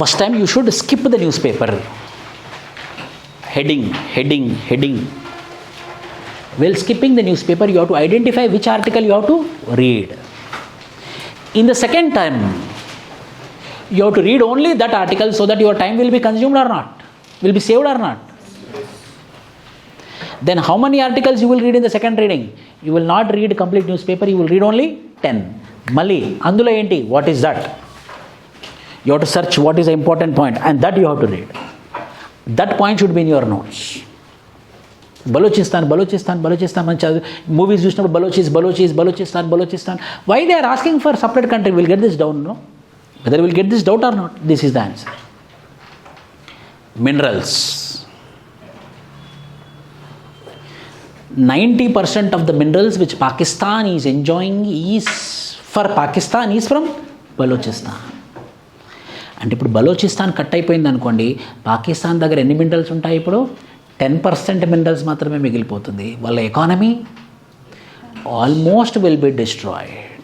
first time you should skip the newspaper. Heading. While skipping the newspaper, you have to identify which article you have to read. In the second time, You have to read only that article so that your time will be consumed or not, will be saved or not. Then how many articles you will read in the second reading? You will not read complete newspaper, you will read only 10. Mali, Andulo enti, what is that? You have to search what is the important point and that you have to read. That point should be in your notes. Balochistan, movies Balochistan. Why they are asking for separate country? We'll get this down, no? Whether we'll get this doubt or not, this is the answer. Minerals. 90% of the minerals which Pakistan is enjoying is from Balochistan. అంటే ఇప్పుడు Balochistan cut అయిపోయింది అనుకోండి, పాకిస్తాన్ దగ్గర ఎన్ని minerals ఉంటాయి? ఇప్పుడు 10% minerals మాత్రమే మిగిలిపోతుంది. వాళ్ళ economy almost will be destroyed.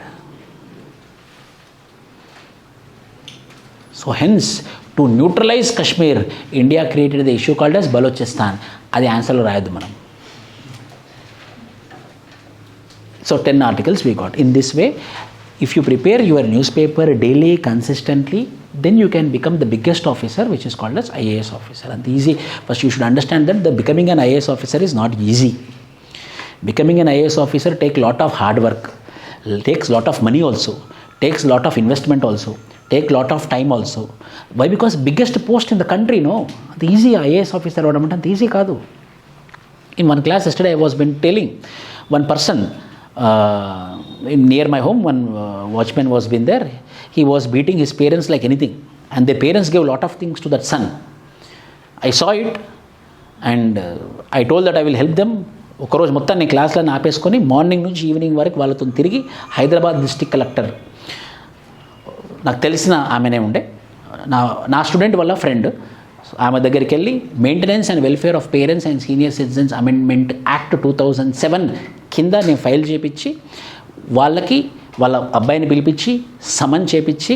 So hence to neutralise Kashmir, India created the issue called as Balochistan. అది ఆన్సర్లో రాయొద్దు మనం. So 10 articles we got. In this way, if you prepare your newspaper daily, consistently, then you can become the biggest officer, which is called as IAS officer. And easy, first you should understand that becoming an IAS officer is not easy. Becoming an IAS officer takes lot of hard work, takes lot of money also, takes lot of investment also, takes lot of time also. Why? Because biggest post in the country, no? The easy IAS officer avadam easy kaadu. In one class yesterday I was been telling one person, near my home, one watchman was been there. He was beating his parents like anything, and their parents gave a lot of things to that son. I saw it and I told that I will help them. ఒకరోజు మొత్తం నేను క్లాస్లో ఆపేసుకొని morning నుంచి evening వరకు వాళ్ళతో తిరిగి Hyderabad district collector, నాకు తెలిసిన ఆమెనే ఉండే, నా స్టూడెంట్ వాళ్ళ ఫ్రెండ్, ఆమె దగ్గరికి వెళ్ళి maintenance and welfare of parents and senior citizens amendment act 2007 కింద నేను ఫైల్ చేయించి వాళ్ళకి వాళ్ళ అబ్బాయిని పిలిపించి సమన్ చేపించి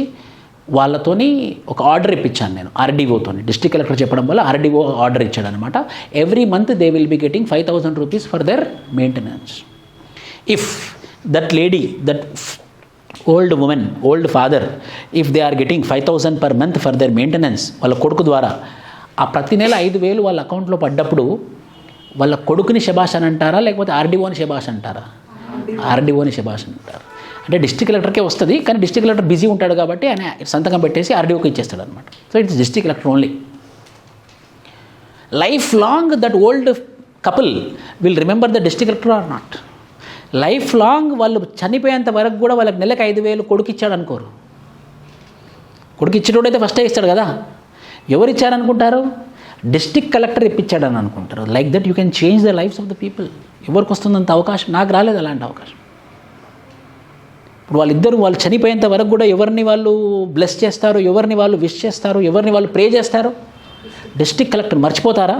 వాళ్ళతోని ఒక ఆర్డర్ ఇప్పించాను నేను ఆర్డీఓతోని. డిస్ట్రిక్ట్ కలెక్టర్ చెప్పడం వల్ల ఆర్డీఓ ఆర్డర్ ఇచ్చాడు అనమాట. Every month they will be getting 5,000 rupees for their maintenance. If that lady, that old woman, old father, if they are getting 5,000 per month for their maintenance వాళ్ళ కొడుకు ద్వారా, ఆ ప్రతి నెల 5,000 వాళ్ళ అకౌంట్లో పడ్డప్పుడు వాళ్ళ కొడుకుని శబాష్ అని అంటారా, లేకపోతే ఆర్డీఓని శబాష్ అంటారా? ఆర్డీఓని శబాష్ అంటారు. అంటే డిస్ట్రిక్ట్ కలెక్టర్కే వస్తుంది, కానీ డిస్ట్రిక్ట్ కలెక్టర్ బిజీ ఉంటాడు కాబట్టి ఆయన సంతకం పెట్టేసి ఆర్డీఓకి ఇచ్చేస్తాడు అనమాట. So it's district collector only. Life long that old couple will remember the district collector or not. Life long వాళ్ళు చనిపోయేంత వరకు కూడా వాళ్ళకి నెలకు 5,000 కొడుకు ఇచ్చాడు అనుకోరు. కొడుకు ఇచ్చేటోడైతే ఫస్టే ఇస్తాడు కదా. ఎవరు ఇచ్చారనుకుంటారు? డిస్ట్రిక్ట్ కలెక్టర్ ఇప్పించాడని అనుకుంటారు. Like that you can change the lifes of the people. ఎవరికి వస్తుందంత అవకాశం? నాకు రాలేదు అలాంటి అవకాశం. ఇప్పుడు వాళ్ళు చనిపోయేంత వరకు కూడా ఎవరిని వాళ్ళు బ్లెస్ చేస్తారు, ఎవరిని వాళ్ళు విష్ చేస్తారు, ఎవరిని వాళ్ళు ప్రే చేస్తారు? District collector. మర్చిపోతారా?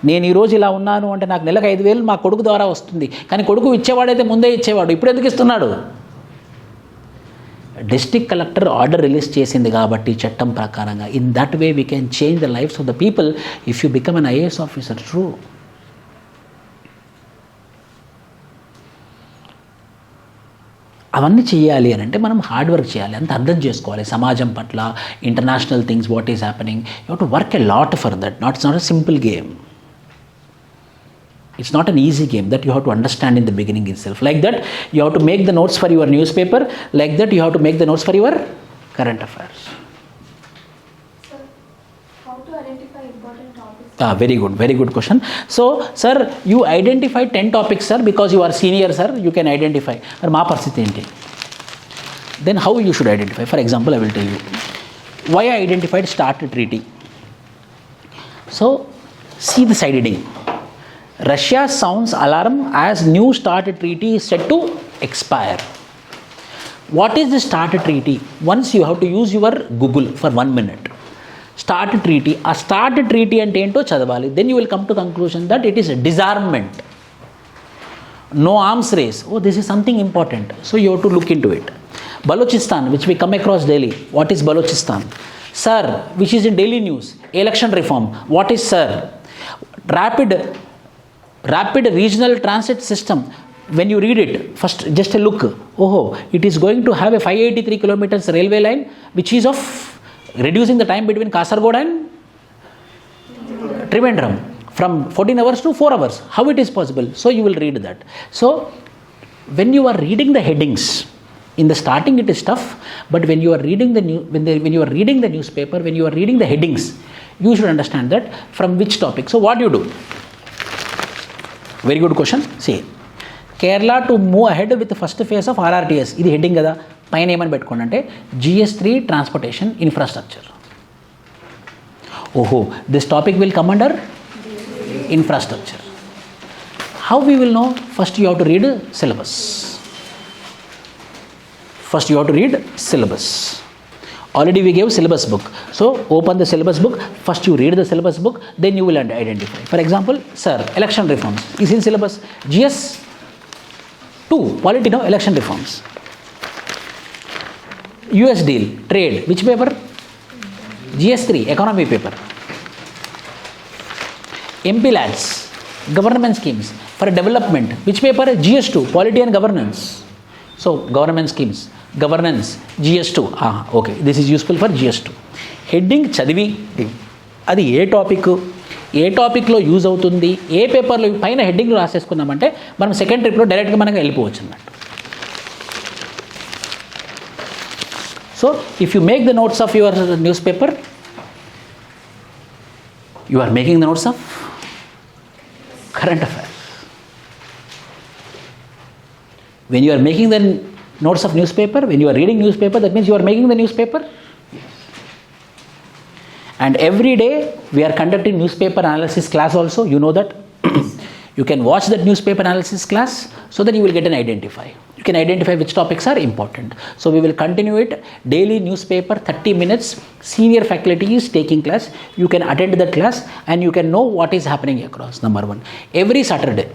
నేను ఈరోజు ఇలా ఉన్నాను అంటే నాకు నెలకు 5,000 మా కొడుకు ద్వారా వస్తుంది, కానీ కొడుకు ఇచ్చేవాడైతే ముందే ఇచ్చేవాడు, ఇప్పుడు ఎందుకు ఇస్తున్నాడు? డిస్ట్రిక్ట్ కలెక్టర్ ఆర్డర్ రిలీజ్ చేసింది కాబట్టి చట్టం ప్రకారంగా. In that way we can change the lifes of the people if you become an IAS officer. True. అవన్నీ చేయాలి అని అంటే మనం హార్డ్ వర్క్ చేయాలి, అంత అర్థం చేసుకోవాలి. సమాజం పట్ల, international things, what is happening, you have to work a lot for that. It's not a simple game. It's not an easy game that you have to understand in the beginning itself. Like that, you have to make the notes for your newspaper. Like that, you have to make the notes for your current affairs. Sir, how to identify important topics? Very good question. So, sir, you identify 10 topics, sir, because you are senior, sir. You can identify. But ma paristhiti enti? Then how you should identify? For example, I will tell you why I identified START treaty. So, see the side heading. Russia sounds alarm as new START treaty is set to expire. What is the START treaty? Once you have to use your Google for 1 minute. START treaty. A START treaty ante ento chadavali. Then you will come to conclusion that it is a disarmament. No arms race. Oh, this is something important. So you have to look into it. Balochistan, which we come across daily. What is Balochistan? Sir, which is in daily news. Election reform. What is sir? Rapid regional transit system. When you read it, first just a look. Oh, it is going to have a 583 kilometers railway line, which is of reducing the time between Kasaragod and Trivandrum from 14 hours to 4 hours. How it is possible? So you will read that. So when you are reading the headings, in the starting it is tough, but when you are reading when you are reading the newspaper, when you are reading the headings, you should understand that from which topic. So what you do? Very good question. See, Kerala to move ahead with the first phase of RRTS. ఇది heading కదా, పైన ఏమని పెట్టుకోండి అంటే GS3 transportation infrastructure. ఓహో, this topic will come under infrastructure. How we will know? First you have to read syllabus. Already we gave syllabus book. So open the syllabus book. First you read the syllabus book, then you will identify. For example, sir, election reforms is in syllabus. GS2 polity, no, election reforms. US deal, trade, which paper? GS3 economy paper. MP lads, government schemes for development, which paper? GS2 polity and governance. So government schemes, governance, GS2. Okay, this is useful for GS2. Heading చదివి అది ఏ టాపిక్లో use అవుతుంది, ఏ పేపర్లో పైన హెడ్డింగ్లో రాసేసుకున్నామంటే మనం second ట్రిప్లో డైరెక్ట్గా మనకు వెళ్ళిపోవచ్చు అన్నట్టు. So if you make the notes of your newspaper, you are making the notes of current affairs. When you are making the notes of newspaper, when you are reading newspaper, that means you are making the newspaper. And every day we are conducting newspaper analysis class also. You know that. You can watch that newspaper analysis class so that you will get an identify. You can identify which topics are important. So we will continue it. Daily newspaper, 30 minutes. Senior faculty is taking class. You can attend that class and you can know what is happening across. Number one. Every Saturday,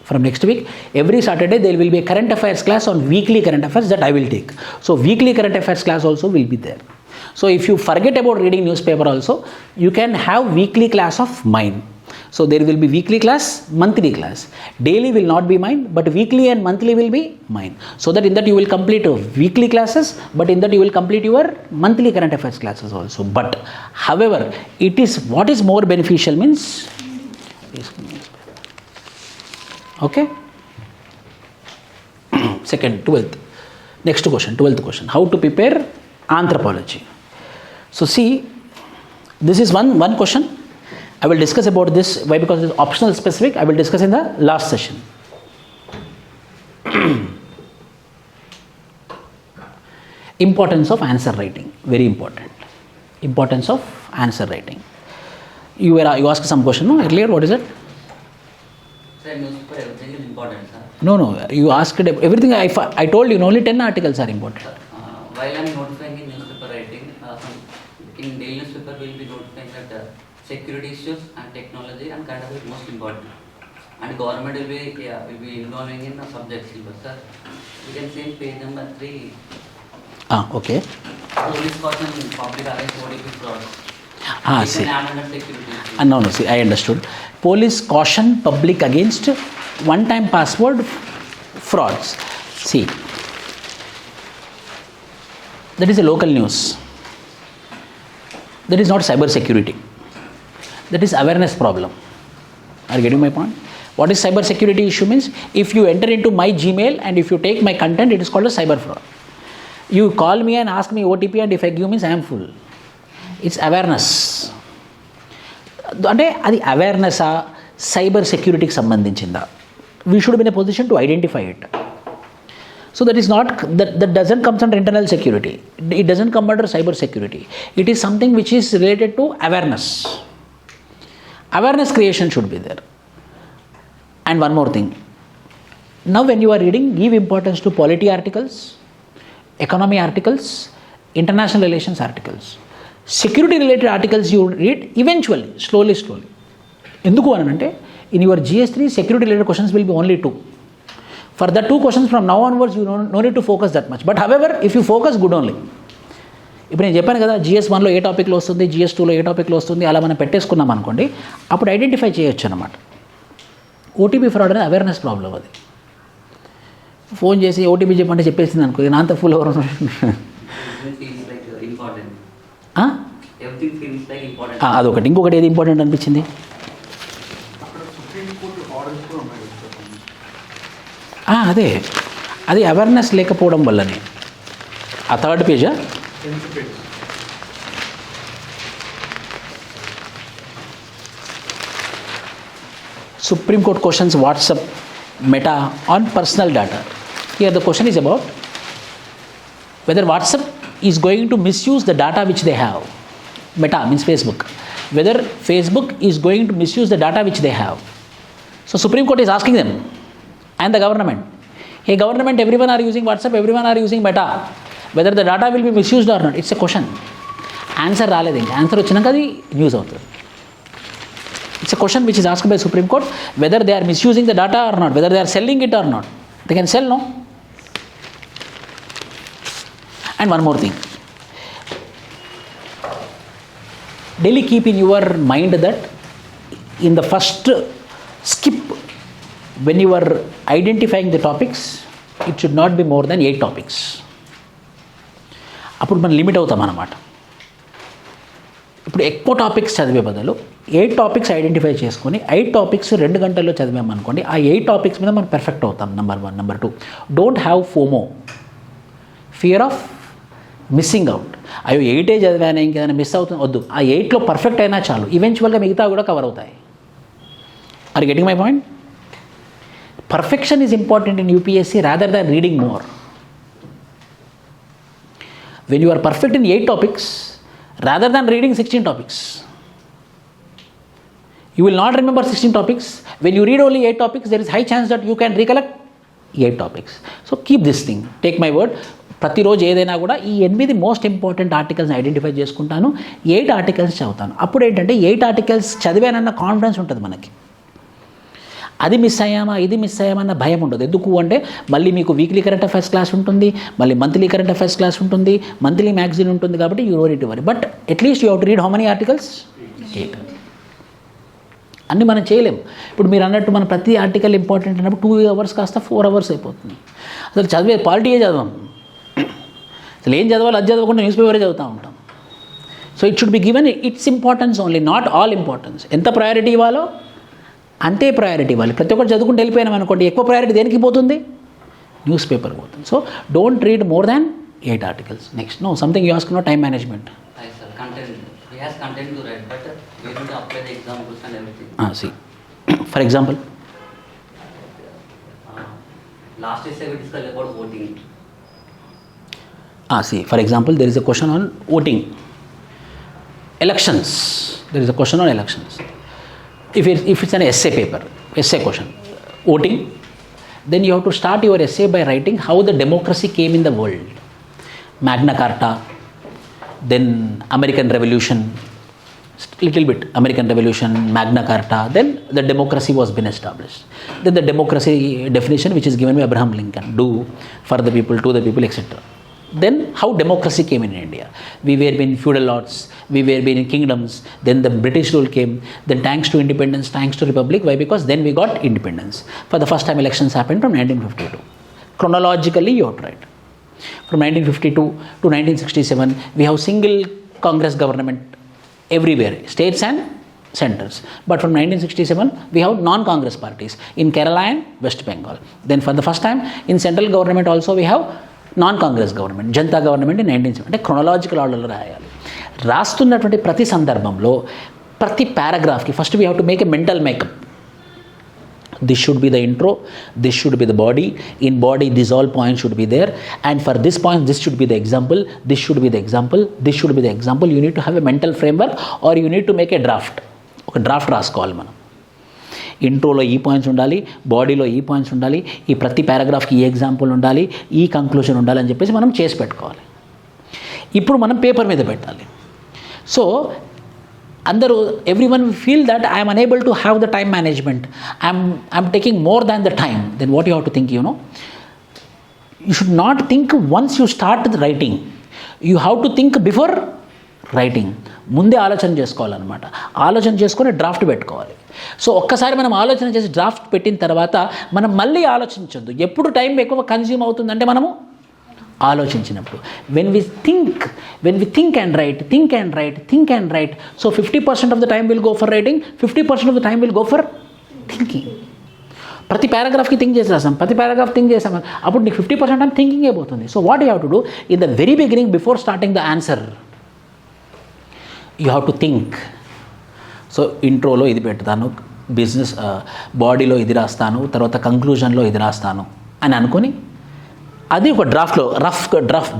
from next week, every Saturday there will be a current affairs class on weekly current affairs that I will take. So weekly current affairs class also will be there. So if you forget about reading newspaper also, you can have weekly class of mine. So there will be weekly class, monthly class. Daily will not be mine, but weekly and monthly will be mine. So that in that you will complete weekly classes, but in that you will complete your monthly current affairs classes also. But however, it is what is more beneficial means. Okay. Second, 12th. Next question, 12th question. How to prepare anthropology. So see, this is one question. I will discuss about this. Why? Because it is optional specific. I will discuss in the last session. Importance of answer writing. Very important. Importance of answer writing. You asked some question, no? Earlier, what is it? Sir, newspaper, everything is important, sir. No. You asked everything. I told you only 10 articles are important. While I am notifying in newspaper writing, in daily newspaper we will be notifying that security issues and technology and current affairs most important. And government will be involving in the subject syllabus, sir. You can see page number 3. Okay. Police caution public against OTP fraud. See. Security. No. See, I understood. Police caution public against one-time password frauds. See, that is a local news. That is not cyber security. That is awareness problem. Are you getting my point? What is cyber security issue means? If you enter into my Gmail and if you take my content, it is called a cyber fraud. You call me and ask me OTP and if I give means I am full. It's awareness. అంటే అది అవేర్నెస్సా cyber సెక్యూరిటీకి సంబంధించిందా? We should be in a position to identify it. So that is not that doesn't comes under internal security. It doesn't come under cyber security. It is something which is related to awareness. Awareness creation should be there. And one more thing. Now when you are reading, give importance to polity articles, economy articles, international relations articles. Security related articles you read eventually, slowly. Enduku anante, in your GS3 security related questions will be only 2. For the 2 questions from now onwards, you no need to focus that much. But however, if you focus, good only. ఇప్పుడు నేను చెప్పాను కదా, GS1లో ఏ టాపిక్లో వస్తుంది, GS2లో ఏ టాపిక్లో వస్తుంది, అలా మనం పెట్టేసుకున్నాం అనుకోండి, అప్పుడు ఐడెంటిఫై చేయొచ్చు అనమాట. ఓటీపీ ఫ్రాడ్ అనేది అవేర్నెస్ ప్రాబ్లం. అది ఫోన్ చేసి ఓటీపీ చెప్పంటే చెప్పేసింది అనుకో, నా అంత ఫుల్ ఎవరు. everything feels like important. అదొకటి. ఇంకొకటి ఏది ఇంపార్టెంట్ అనిపించింది? అదే, అది అవేర్నెస్ లేకపోవడం వల్లనే. ఆ third పేజా? Supreme Court questions WhatsApp, Meta on personal data. Here the question is about whether WhatsApp is going to misuse the data which they have. Meta means Facebook. Whether Facebook is going to misuse the data which they have. So Supreme Court is asking them and the government, hey government, everyone are using WhatsApp, everyone are using Meta. Whether the data will be misused or not, it's a question. Answer రాలేదు ఇంకా. Answer వచ్చినాక అది news అవుతుంది. It's a question which is asked by Supreme Court, whether they are misusing the data or not, whether they are selling it or not. They can sell, no? And one more thing. Daily keep in your mind that in the first skip, when you are identifying the topics, it should not be more than 8 topics. అప్పుడు మనం limit అవుతాం అన్నమాట. ఇప్పుడు ఎక్కువ topics చదివే బదులు 8 topics identify చేసుకొని 8 topics 2 గంటల్లో చదివామనుకోండి, ఆ 8 టాపిక్స్ మీద మనం పర్ఫెక్ట్ అవుతాం. Number 1. Number 2, don't have FOMO, fear of missing out. అయ్యో 8 చదివాను ఇంకేదైనా మిస్ అవుతుంది వద్దు. ఆ 8లో పర్ఫెక్ట్ అయినా చాలు, ఈవెన్చువల్గా మిగతా కూడా కవర్ అవుతాయి. Are getting my point? Perfection is important in UPSC rather than reading more. When you are perfect in 8 topics, rather than reading 16 topics, you will not remember 16 topics. When you read only 8 topics, there is high chance that you can recollect 8 topics. So keep this thing, take my word. ప్రతిరోజు ఏదైనా కూడా ఈ 8 most important ఆర్టికల్స్ని identify చేసుకుంటాను, 8 articles చదువుతాను. అప్పుడు ఏంటంటే 8 articles చదివానన్న confidence ఉంటుంది మనకి. అది మిస్ అయ్యామా, ఇది మిస్ అయ్యామన్న భయం ఉండదు. ఎందుకు అంటే మళ్ళీ మీకు వీక్లీ కరెంట్ అఫైర్స్ క్లాస్ ఉంటుంది, మళ్ళీ మంత్లీ కరెంట్ అఫైర్స్ క్లాస్ ఉంటుంది, మంత్లీ మ్యాగజైన్ ఉంటుంది. కాబట్టి you know it worry. But at least you have to read how many articles? 8. అన్నీ మనం చేయలేం. ఇప్పుడు మీరు అన్నట్టు మన ప్రతి ఆర్టికల్ ఇంపార్టెంట్ అన్నప్పుడు 2 అవర్స్ కాస్త 4 అవర్స్ అయిపోతుంది. అసలు చదివే పాలిటీయే చదవం. అసలు ఏం చదవాలి అది చదవకుండా న్యూస్ పేపరే చదువుతూ ఉంటాం. So it should be given its importance only, not all importance. ఎంత ప్రయారిటీ ఇవ్వాలో అంతే ప్రయారిటీ ఇవ్వాలి. ప్రతి ఒక్కటి చదువుకుంటూ వెళ్ళిపోయినాం అనుకోండి, ఎక్కువ ప్రయారిటీ దేనికి పోతుంది? న్యూస్ పేపర్ పోతుంది. So don't read more than 8 articles. Next, no something you ask, no time management. Content. He has content to write, but we need to apply the examples and everything. See, for example, last essay we discussed about voting. See, for example, there is a question on voting. Elections. There is a question on elections. If it's an essay paper, essay question, voting, then you have to start your essay by writing how the democracy came in the world. Magna Carta, then American Revolution, little bit American Revolution, Magna Carta, then the democracy was been established. Then the democracy definition which is given by Abraham Lincoln, do for the people, to the people, etc. Then how democracy came in India. We were in feudal lords, we were in kingdoms, then the British rule came, then thanks to independence, thanks to republic. Why? Because then we got independence. For the first time elections happened from 1952. Chronologically you have to write. From 1952 to 1967 we have single Congress government everywhere, states and centers. But from 1967 we have non-Congress parties in Kerala and West Bengal. Then for the first time in central government also we have non-Congress government, Janata government in 1970. అంటే chronological ఆర్డర్లో రాయాలి. రాస్తున్నటువంటి ప్రతి సందర్భంలో ప్రతి పారాగ్రాఫ్కి first we have to make a mental makeup. This should be the intro, this should be the body, in body these all points should be there, and for this point this should be the example, this should be the example, this should be the example. You need to have a mental framework or you need to make a draft. ఒక draft రాసుకోవాలి మనం. ఇంట్రోలో ఈ points ఉండాలి, బాడీలో ఈ points ఉండాలి, ఈ ప్రతి పారాగ్రాఫ్కి ఈ ఎగ్జాంపుల్ ఉండాలి, ఈ కంక్లూజన్ ఉండాలి అని చెప్పేసి మనం చేసి పెట్టుకోవాలి. ఇప్పుడు మనం పేపర్ మీద పెట్టాలి. సో అందరూ everyone feel that I'm unable to have the time management, I'm taking more than the time. Then what you have to think, you should not think once you start the writing, you have to think before writing. ముందే ఆలోచన చేసుకోవాలన్నమాట. ఆలోచన చేసుకొని draft పెట్టుకోవాలి. So ఒక్కసారి మనం ఆలోచన చేసి డ్రాఫ్ట్ పెట్టిన తర్వాత మనం మళ్ళీ ఆలోచించొద్దు. ఎప్పుడు టైం ఎక్కువ కన్జ్యూమ్ అవుతుందంటే మనము ఆలోచించినప్పుడు when we think and write, so 50% of the time will go for writing, 50% of the time will go for thinking. ప్రతి పారాగ్రాఫ్కి థింక్ చేసి రాస్తాం, ప్రతి పారాగ్రాఫ్ థింక్ చేసాం, అప్పుడు నీకు 50% టైం థింకింగ్ అయిపోతుంది. So what you have to do in the very beginning, before starting the answer, you have to think. So ఇంట్రోలో ఇది పెడతాను, బిజినెస్ బాడీలో ఇది రాస్తాను, తర్వాత కంక్లూజన్లో ఇది రాస్తాను అని అనుకొని అది ఒక డ్రాఫ్ట్లో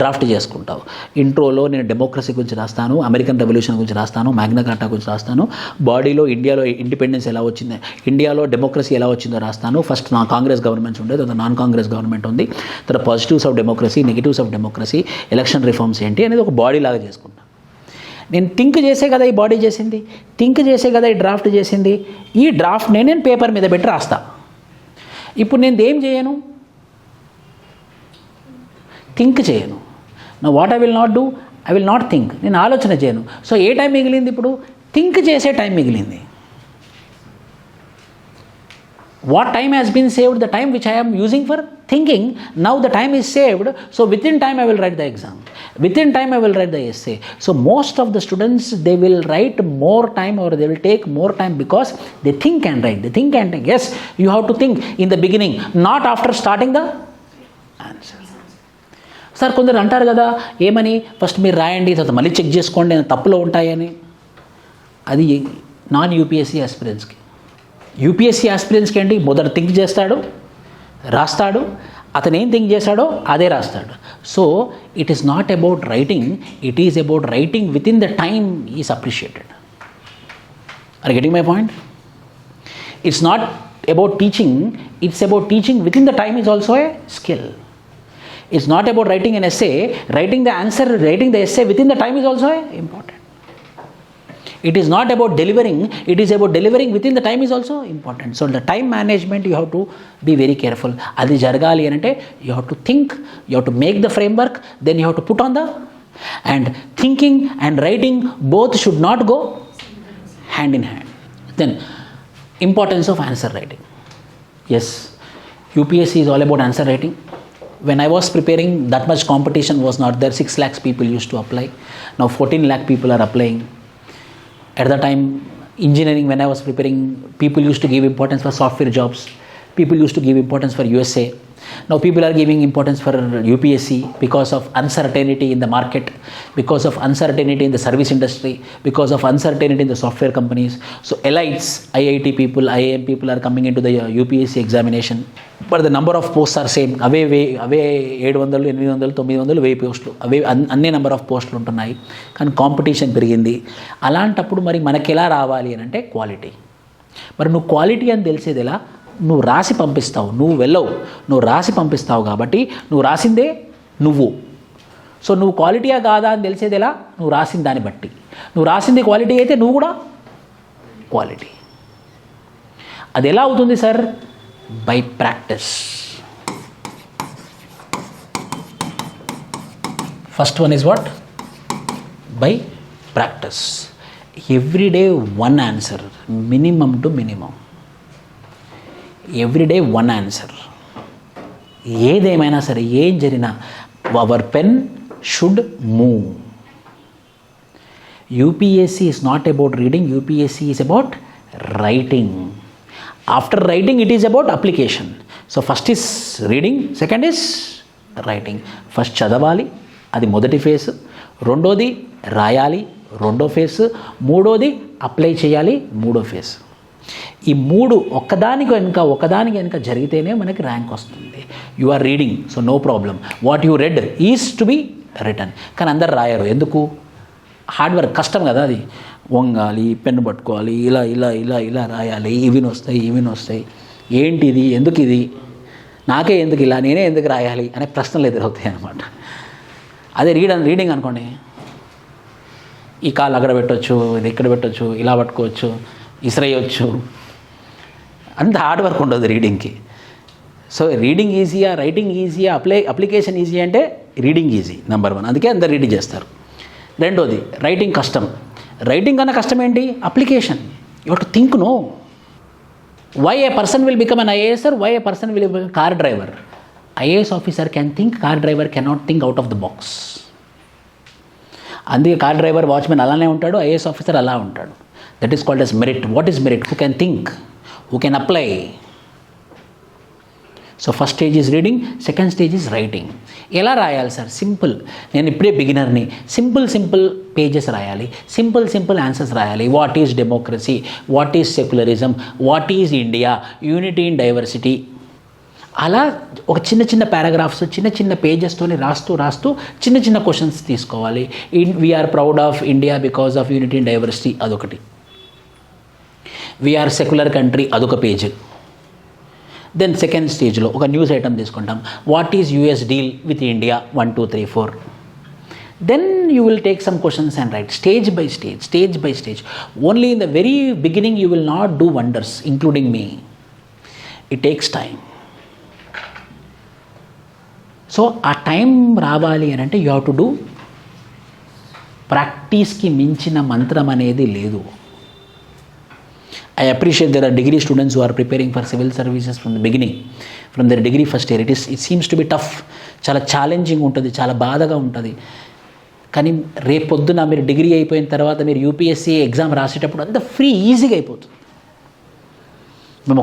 డ్రాఫ్ట్ చేసుకుంటావు. ఇంట్రోలో నేను డెమోక్రసీ గురించి రాస్తాను, అమెరికన్ రెవల్యూషన్ గురించి రాస్తాను, మ్యాగ్నా కార్టా గురించి రాస్తాను, బాడీలో ఇండియాలో ఇండిపెండెన్స్ ఎలా వచ్చింది, ఇండియాలో డెమోక్రసీ ఎలా వచ్చిందో రాస్తాను. ఫస్ట్ కాంగ్రెస్ గవర్నమెంట్స్ ఉండే, తర్వాత నాన్ కాంగ్రెస్ గవర్నమెంట్ ఉంది, తర్వాత positives of democracy, negatives of democracy, election reforms ఏంటి అనేది ఒక బాడీ లాగా చేసుకుంటాను. నేను థింక్ చేసే కదా ఈ బాడీ చేసింది, థింక్ చేసే కదా ఈ డ్రాఫ్ట్ చేసింది. ఈ డ్రాఫ్ట్నే నేను పేపర్ మీద పెట్టి రాస్తా. ఇప్పుడు నేను ఏం చేయను, థింక్ చేయను. నా what I will not do, I will not think, నేను ఆలోచన చేయను. సో ఏ టైం మిగిలింది ఇప్పుడు, థింక్ చేసే టైం మిగిలింది. What time has been saved, the time which I am using for thinking, now the time is saved. So within time I will write the exam, within time I will write the essay. So most of the students, they will write more time or they will take more time because they think and write, they think and think. Yes, you have to think in the beginning, not after starting the answer. Sir కొందరు అంటారు కదా ఏమని, first మీరు రాయండి తర్వాత మళ్ళీ check చేసుకోండి తప్పులో ఉంటాయని. అది నాన్ యూపీఎస్సీ ఆస్పిరెంట్స్కి. యూపీఎస్సీ ఆస్పిరెంట్స్కి ఏంటి, మొదట థింక్ చేస్తాడు, రాస్తాడు, అతను ఏం థింక్ చేశాడో అదే రాస్తాడు. So it is not about writing, it is about writing within the time is appreciated. Are getting my point? It's not about teaching, it's about teaching within the time is also a skill. It's not about writing an essay, writing the answer, writing the essay within the time is also important. It is not about delivering, it is about delivering within the time is also important. So the time management you have to be very careful. Adi jaragali anante you have to think, you have to make the framework, then you have to put on the, and thinking and writing both should not go hand in hand. Then importance of answer writing. Yes, UPSC is all about answer writing. When I was preparing, that much competition was not there. 6 lakhs people used to apply. Now 14 lakh people are applying. At the time, engineering, when I was preparing, people used to give importance for software jobs. People used to give importance for USA. Now people are giving importance for UPSC because of uncertainty in the market, because of uncertainty in the service industry, because of uncertainty in the software companies. So elites, IIT people, IIM people are coming into the UPSC examination. But the number of posts are same. అవే 700, 800, 900, 1000 పోస్టులు, అవే అన్ని number of పోస్టులు ఉంటున్నాయి. కానీ competition పెరిగింది. అలాంటప్పుడు మరి మనకి ఎలా రావాలి అని అంటే క్వాలిటీ. మరి నువ్వు క్వాలిటీ అని తెలిసేది ఎలా, నువ్వు రాసి పంపిస్తావు, నువ్వు వెళ్ళవు, నువ్వు రాసి పంపిస్తావు కాబట్టి నువ్వు రాసిందే నువ్వు. సో నువ్వు క్వాలిటీయా కాదా అని తెలిసేది ఎలా, నువ్వు రాసిన దాన్ని బట్టి. నువ్వు రాసింది క్వాలిటీ అయితే నువ్వు కూడా క్వాలిటీ. అది ఎలా అవుతుంది sir, by practice. First one is what, by practice. Every day one answer, minimum to minimum. Everyday one answer. ఏదేమైనా సరే, ఏం జరిగినా our pen should move. UPSC is not about reading, UPSC is about writing. After writing it is about application. So first is reading, second is writing. First చదవాలి, అది మొదటి phase. రెండోది రాయాలి, రెండో ఫేజ్. మూడోది అప్లై చేయాలి, మూడో ఫేజ్. ఈ మూడు ఒకదానికి వెనుక జరిగితేనే మనకి ర్యాంక్ వస్తుంది. You are reading, so no problem. What you read is to be written. కానీ అందరు రాయరు, ఎందుకు, హార్డ్ వర్క్, కష్టం కదా అది. వంగాలి, పెన్ను పట్టుకోవాలి, ఇలా ఇలా ఇలా ఇలా రాయాలి, ఇవి వస్తాయి, ఏంటిది, ఎందుకు ఇది, నాకే ఎందుకు ఇలా, నేనే ఎందుకు రాయాలి అనే ప్రశ్నలు ఎదురవుతాయి అన్నమాట. అదే రీడింగ్ అనుకోండి, ఈ కాలు అక్కడ పెట్టవచ్చు, ఇది ఇక్కడ పెట్టవచ్చు, ఇలా పట్టుకోవచ్చు, ఇస్రేయొచ్చు, అంత హార్డ్ వర్క్ ఉండదు రీడింగ్కి. సో రీడింగ్ ఈజీయా, రైటింగ్ ఈజీయా, అప్లికేషన్ ఈజీ అంటే రీడింగ్ ఈజీ, నెంబర్ 1. అందుకే అందరు రీడింగ్ చేస్తారు. రెండోది రైటింగ్ కష్టం. రైటింగ్ కన్నా కష్టం ఏంటి, application. You have to think, why a person will become an IAS, why a person will become car driver. IAS officer can think, car driver cannot think out of the box. అందుకే car driver, watchman అలానే ఉంటాడు, IAS officer అలా ఉంటాడు. That is called as merit. What is merit? Who can think, who can apply. So first stage is reading, second stage is writing. ఎలా రాయాలి sir? Simple. నేను ఇప్పుడే బిగినర్ని. Simple pages రాయాలి, simple answers రాయాలి. What is democracy, what is secularism, what is India, unity in diversity. అలా ఒక చిన్న paragraphs, చిన్న పేజెస్తోని రాస్తూ చిన్న క్వశ్చన్స్ తీసుకోవాలి. We are proud of India because of unity in diversity, అదొకటి. వీఆర్ సెక్యులర్ కంట్రీ, అదొక పేజ్. దెన్ సెకండ్ స్టేజ్లో ఒక న్యూస్ ఐటమ్ తీసుకుంటాం. What is US deal with India, 1 2 3 4. Then you will take some questions and write stage by stage. Only in the very beginning you will not do wonders, including me. It takes time. So ఆ time రావాలి అని అంటే you have to do. ప్రాక్టీస్కి మించిన మంత్రం అనేది లేదు. I appreciate there are degree students who are preparing for civil services from the beginning, from their degree first year. It seems to be tough. చాలా challenging ఉంటుంది, చాలా బాధగా ఉంటుంది. కానీ రేపొద్దున మీరు డిగ్రీ అయిపోయిన తర్వాత మీరు యూపీఎస్సీ ఎగ్జామ్ రాసేటప్పుడు అంత ఈజీగా అయిపోతుంది. మేము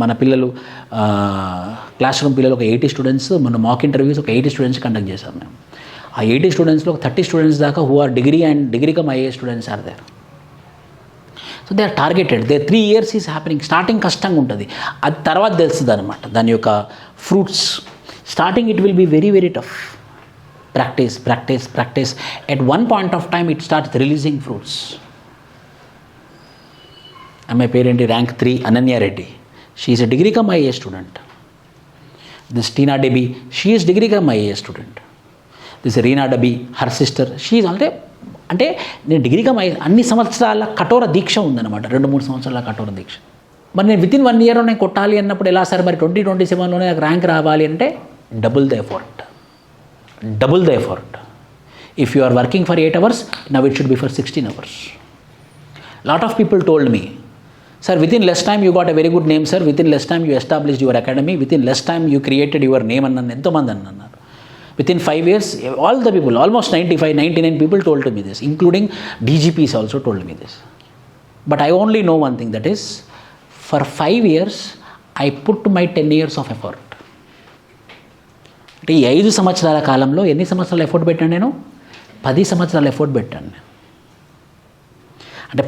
మన పిల్లలు క్లాస్ రూమ్ పిల్లలు ఒక 80 స్టూడెంట్స్, మన మాక్ ఇంటర్వ్యూస్ ఒక 80 స్టూడెంట్స్ కండక్ట్ చేశాం మేము. ఆ 80 స్టూడెంట్స్లో ఒక 30 స్టూడెంట్స్ దాకా who are degree cum IAS students are there. So they are targeted. They 3 years is happening. Starting కష్టంగా ఉంటుంది, అది తర్వాత తెలుస్తుంది అనమాట దాని యొక్క fruits. Starting it will be very tough. Practice. At one point of time it starts releasing fruits. అమ్మాయి పేరేంటి? Rank 3 Ananya Reddy. She is a degree cum IAS student. This Tina Dabi, she is degree cum IAS student. This Reena Dabi, her sister, she is అంటే నేను degree cum అన్ని సంవత్సరాల కఠోర దీక్ష ఉందన్నమాట. 2-3 సంవత్సరాల కఠోర దీక్ష. మరి నేను వితిన్ 1 year నేను కొట్టాలి అన్నప్పుడు ఎలా సార్? మరి 2027లోనే నాకు ర్యాంక్ రావాలి అంటే double the effort. If you are working for 8 hours, now it should be for 16 hours. Lot of people told me, sir, within less time you got a very good name, sir, within less time you established your academy, within less time you created your name అన్నాను. ఎంతోమంది అన్నారు. Within 5 years, all the people, almost 99 people told to me this, including DGPs also told me this. But I only know one thing, that is, for 5 years, I put my 10 years of effort. అంటే ఈ 5 సంవత్సరాల కాలంలో ఎన్ని సంవత్సరాలు effort పెట్టాను నేను? 10 సంవత్సరాలు effort పెట్టాను. అంటే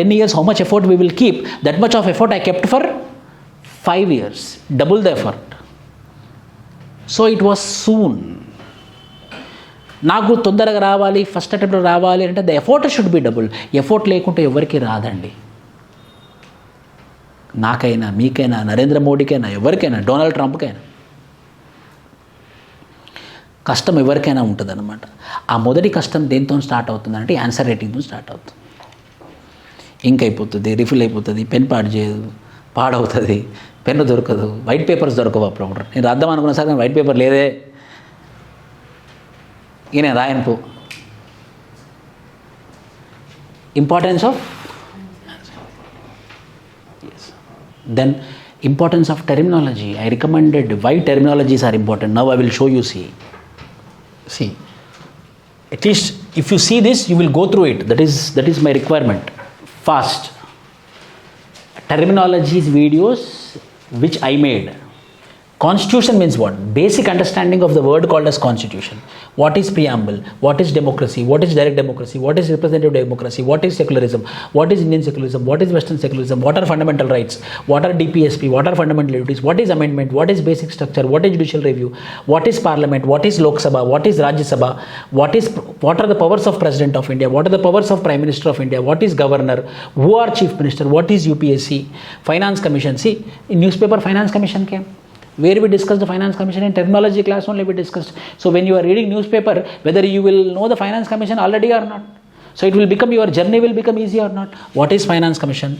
10 years, how much effort we will keep, that much of effort I kept for 5 years, double the effort. So it was soon. నాకు తొందరగా రావాలి, ఫస్ట్ అటెంప్ట్లో రావాలి అంటే the effort should be double. Effort లేకుంటే ఎవరికి రాదండి. నాకైనా, మీకైనా, నరేంద్ర మోడీకైనా, ఎవరికైనా, డొనాల్డ్ ట్రంప్కైనా కష్టం ఎవరికైనా ఉంటుంది అన్నమాట. ఆ మొదటి కష్టం దేంతో స్టార్ట్ అవుతుందంటే ఆన్సర్ రైటింగ్తో స్టార్ట్ అవుతుంది. ఇంక్ అయిపోతుంది, రిఫిల్ అయిపోతుంది, పెన్ పాడవుతుంది, పెన్ను దొరకదు, వైట్ పేపర్స్ దొరకవు. అప్పుడు నేను రాద్దాం అనుకున్నా సార్, కానీ వైట్ పేపర్ లేదే, ఇక నేను రాయను పో. Importance of then importance of terminology. I recommended why terminologies are important. Now I will show you. See, at least if you see this, you will go through it. That is my requirement. Fast. Terminologies videos which I made. Constitution means what? Basic understanding of the word called as constitution. What is preamble? What is democracy? What is direct democracy? What is representative democracy? What is secularism? What is Indian secularism? What is Western secularism? What are fundamental rights? What are DPSP? What are fundamental liberties? What is amendment? What is basic structure? What is judicial review? What is parliament? What is Lok Sabha? What is Rajya Sabha? What are the powers of President of India? What are the powers of Prime Minister of India? What is governor? Who are chief minister? What is UPSC? Finance commission. See, in newspaper finance commission came. Where we discussed the finance commission in terminology class only we discussed. So when you are reading newspaper, whether you will know the finance commission already or not. So it will become, your journey will become easy or not. What is Finance Commission?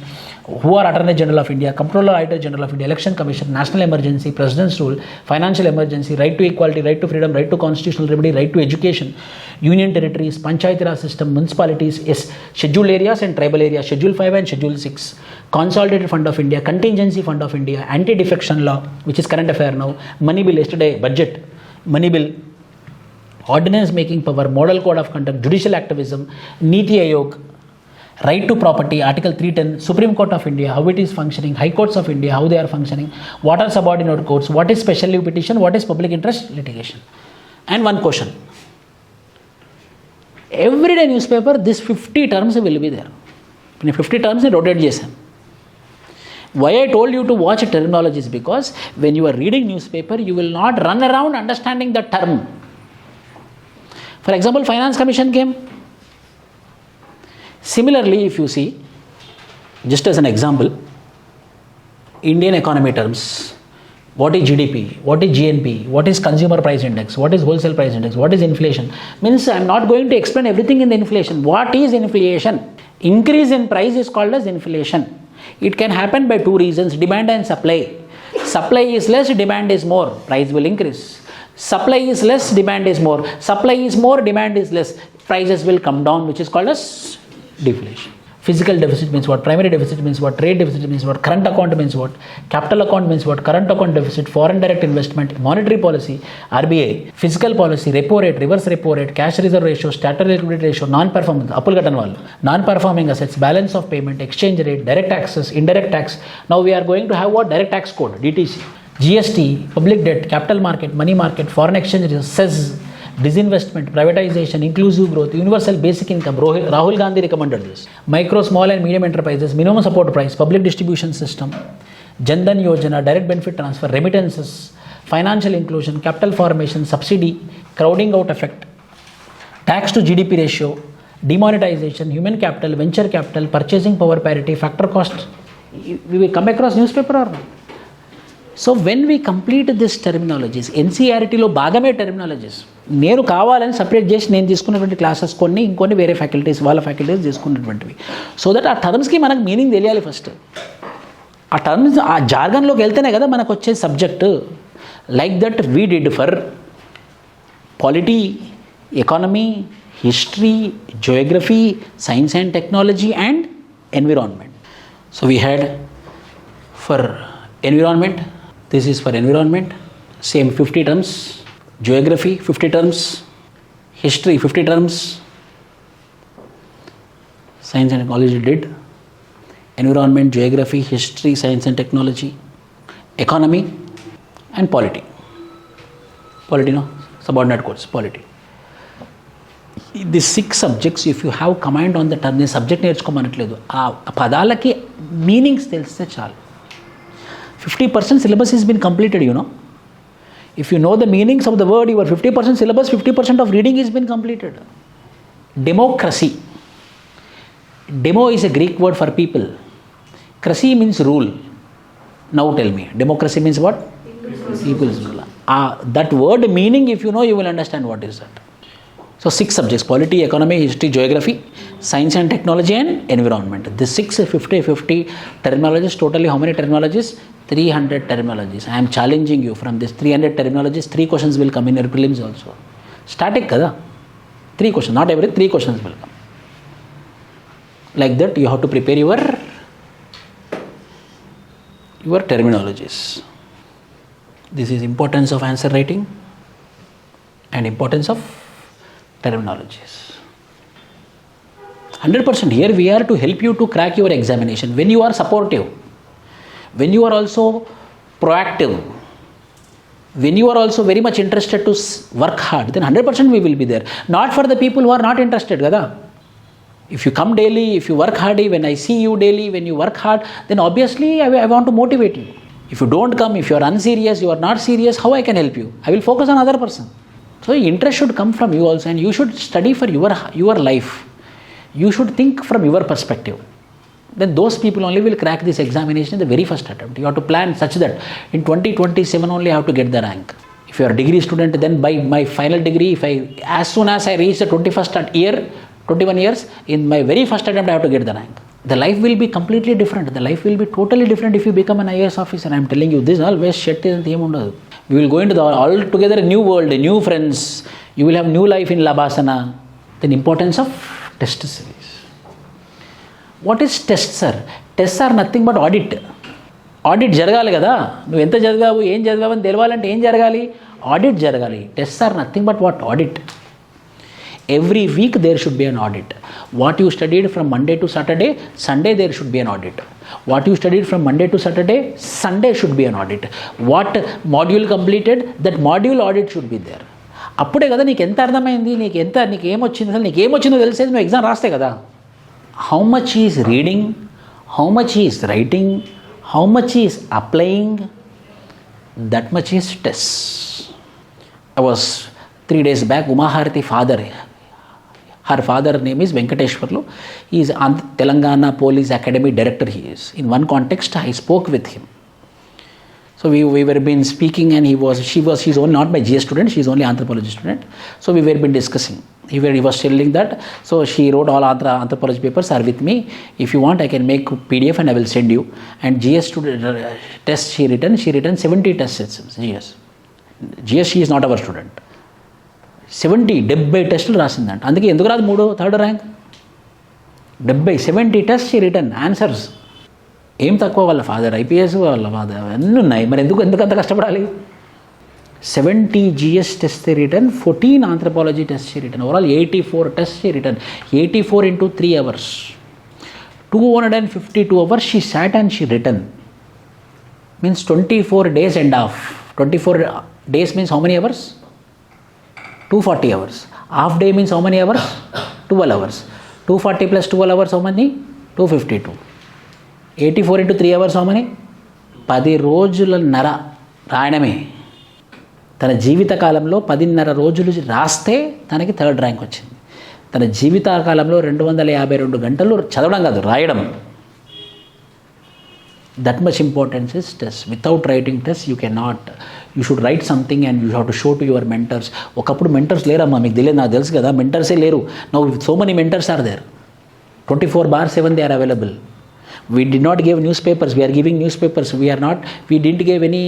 Who are Attorney General of India, Comptroller Auditor General of India, Election Commission, National Emergency, President's Rule, Financial Emergency, Right to Equality, Right to Freedom, Right to Constitutional Remedy, Right to Education, Union Territories, Panchayati Raj System, Municipalities, yes, Scheduled Areas and Tribal Areas, Schedule 5 and Schedule 6, Consolidated Fund of India, Contingency Fund of India, Anti-Defection Law, which is current affair now, Money Bill yesterday, Budget, Money Bill, Ordinance Making Power, Model Code of Conduct, Judicial Activism, Niti Aayog, Right to Property, Article 310, Supreme Court of India, how it is functioning, High Courts of India, how they are functioning, what are subordinate courts, what is special leave petition, what is public interest litigation. And one question. Everyday newspaper, this 50 terms will be there. In 50 terms, rotate JSM. Why I told you to watch terminologies, because when you are reading newspaper, you will not run around understanding the term. For example, Finance Commission came. Similarly, if you see, just as an example, Indian economy terms, what is GDP, what is GNP, what is consumer price index, what is wholesale price index, what is inflation, means I am not going to explain everything in the inflation. What is inflation? Increase in price is called as inflation. It can happen by two reasons, demand and supply. Supply is less, demand is more, price will increase. Supply is less, demand is more. Supply is more, demand is less, prices will come down, which is called as deflation. Physical deficit means what? Primary deficit means what? Trade deficit means what? Current account means what? Capital account means what? Current account deficit, foreign direct investment, monetary policy, RBI, fiscal policy, repo rate, reverse repo rate, cash reserve ratio, statutory liquidity ratio, non-performance, non-performing assets, balance of payment, exchange rate, direct taxes, indirect tax. Now we are going to have what? Direct tax code, DTC, GST, public debt, capital market, money market, foreign exchange reserve, cess, disinvestment, privatization, inclusive growth, universal basic income. Rahul Gandhi recommended this. Micro, small and medium enterprises, minimum support price, public distribution system, Jan Dhan Yojana, direct benefit transfer, remittances, financial inclusion, capital formation, subsidy, crowding out effect, tax to GDP ratio, demonetization, human capital, venture capital, purchasing power parity, factor cost. We will come across newspaper or not? So when we complete this terminologies, NCERTలో భాగమే terminologies. నేను కావాలని separate చేసి నేను తీసుకున్నటువంటి classes ఇంకొన్ని వేరే faculties వాళ్ళ faculties తీసుకున్నటువంటివి. So that ఆ టర్మ్స్కి మనకు మీనింగ్ తెలియాలి ఫస్ట్. ఆ టర్మ్స్ ఆ జార్గన్లోకి వెళ్తేనే కదా మనకు వచ్చే subject. Like that we did for polity, economy, history, geography, science and technology and environment. So we had for environment, this is for environment, same 50 terms, geography 50 terms, history 50 terms, science and technology did, environment, geography, history, science and technology, economy and polity. Polity, no? Subordinate course, polity. These 6 subjects, if you have command on the term, subject నేర్చుకోమనట్లేదు, ఆ పదాలకి meanings తెలిస్తే చాలు. 50% syllabus has been completed, you know. If you know the meanings of the word, your 50% syllabus, 50% of reading has been completed. Democracy. Demo is a Greek word for people. Cracy means rule. Now tell me, democracy means what? People's rule. That word meaning, if you know, you will understand what is that. So 6 subjects, polity, economy, history, geography, science and technology and environment. This 6, 50 terminologies, totally how many terminologies? 300 terminologies. I am challenging you, from this 300 terminologies, 3 questions will come in your prelims also. Static kada? 3 questions, not every 3 questions will come. Like that, you have to prepare your terminologies. This is importance of answer writing and importance of terminologies. 100% here we are to help you to crack your examination. When you are supportive, when you are also proactive, when you are also very much interested to work hard, then 100% we will be there. Not for the people who are not interested, kada. If you come daily, if you work hard, when I see you daily, when you work hard, then obviously I want to motivate you. If you don't come, if you are unserious, you are not serious, how I can help you? I will focus on other person. So interest should come from you also, and you should study for your life. You should think from your perspective. Then those people only will crack this examination in the very first attempt. You have to plan such that in 2027 only I have to get the rank. If you are a degree student, then by my final degree, as soon as I reach the 21st year, 21 years, in my very first attempt I have to get the rank. The life will be completely different. The life will be totally different if you become an IAS officer. I am telling you this, always shit is the undadu. We will go into the altogether a new world, new friends. You will have new life in Labasana. Then importance of test series. What is tests, sir? Tests are nothing but audit. Audit జరగాలి కదా, నువ్వు ఎంత చదివావు ఏం చదివావు అని తెలవాలంటే ఏం జరగాలి, ఆడిట్ జరగాలి. Tests are nothing but what, audit. Every week there should be an audit. What you studied from Monday to Saturday, Sunday there should be an audit. What you studied from Monday to Saturday, Sunday should be an audit. What module completed, that module audit should be there. అప్పుడే కదా నీకు ఎంత అర్థమైంది, నీకు ఏమొచ్చింది, అసలు నీకు ఏమొచ్చిందో తెలిసేది నువ్వు ఎగ్జామ్ రాస్తే కదా. How much is reading, how much is writing, how much is applying, that much is tests. I was 3 days back, Uma Harati father, her father name is Venkateshwarlu. He is Telangana Police Academy director he is. In one context I spoke with him. So we were been speaking and she's only not my GS student, she's only anthropology student. So we were been discussing. He was telling that, so she wrote all anthropology papers are with me. If you want I can make PDF and I will send you. And GS student test she written 70 tests GS. GS she is not our student. 70 టెస్టులు రాసిందంట. అందుకే ఎందుకు రాదు third rank. 70 test she return answers. ఏం తక్కువ, వాళ్ళ father IPS, వాళ్ళ father అన్నీ ఉన్నాయి, మరి ఎందుకు అంత కష్టపడాలి. 70 GS tests written, 14 anthropology tests written, overall 84 tests written, 84 into 3 hours, 252 hours she sat and she written, means 24 days and half. 24 days means how many hours? 240 hours. Half day means how many hours? 12 hours. 240 plus 12 hours how many? 252. 84 into 3 hours how many? 10 రోజులన్నర రాయడమే. తన జీవితకాలంలో 10.5 రోజులు రాస్తే తనకి third rank వచ్చింది. తన జీవితకాలంలో 252 గంటలు చదవడం కాదు, రాయడం. That much importance is test. Without writing test you can not. You should write something and you have to show to your mentors. ఒకప్పుడు మెంటర్స్ లేరమ్మా, మీకు తెలియదు, నాకు తెలుసు కదా, మెంటర్సే లేరు. Now so many mentors are there. 24/7 they are available. We did not give newspapers, we are giving newspapers. We didn't give any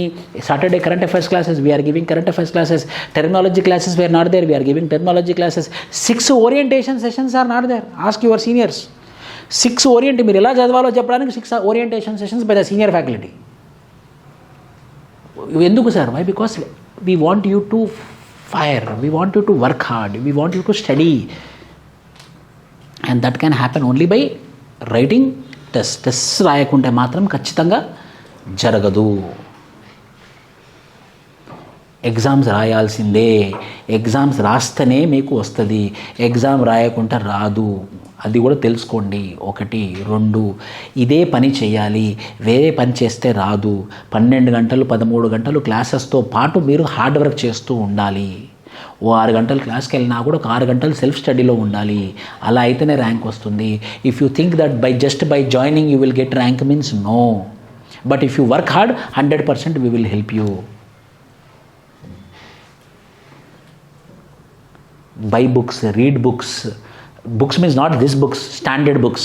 Saturday current affairs classes, we are giving current affairs classes. Terminology classes were not there, we are giving terminology classes. 6 orientation sessions are not there. Ask your seniors. 6 మీరు ఎలా చదవాలో చెప్పడానికి 6 orientation sessions by the senior faculty. ఎందుకు sir? Why? Because we want you to fire, we want you to work hard, we want you to study, and that can happen only by writing test రాయకుంటే మాత్రం ఖచ్చితంగా జరగదు. Exams రాయాల్సిందే. Exams రాస్తేనే మీకు వస్తుంది, exam రాయకుండా రాదు. అది కూడా తెలుసుకోండి. 1, 2 ఇదే పని చేయాలి, వేరే పని చేస్తే రాదు. 12 గంటలు 13 గంటలు క్లాసెస్తో పాటు మీరు హార్డ్ వర్క్ చేస్తూ ఉండాలి. 6 గంటలు క్లాస్కి వెళ్ళినా కూడా 6 గంటలు సెల్ఫ్ స్టడీలో ఉండాలి. అలా అయితేనే ర్యాంక్ వస్తుంది. If you think that by joining you will get rank means no. But if you work hard 100% we will help you. Buy books, read books. Books means not this books, standard books.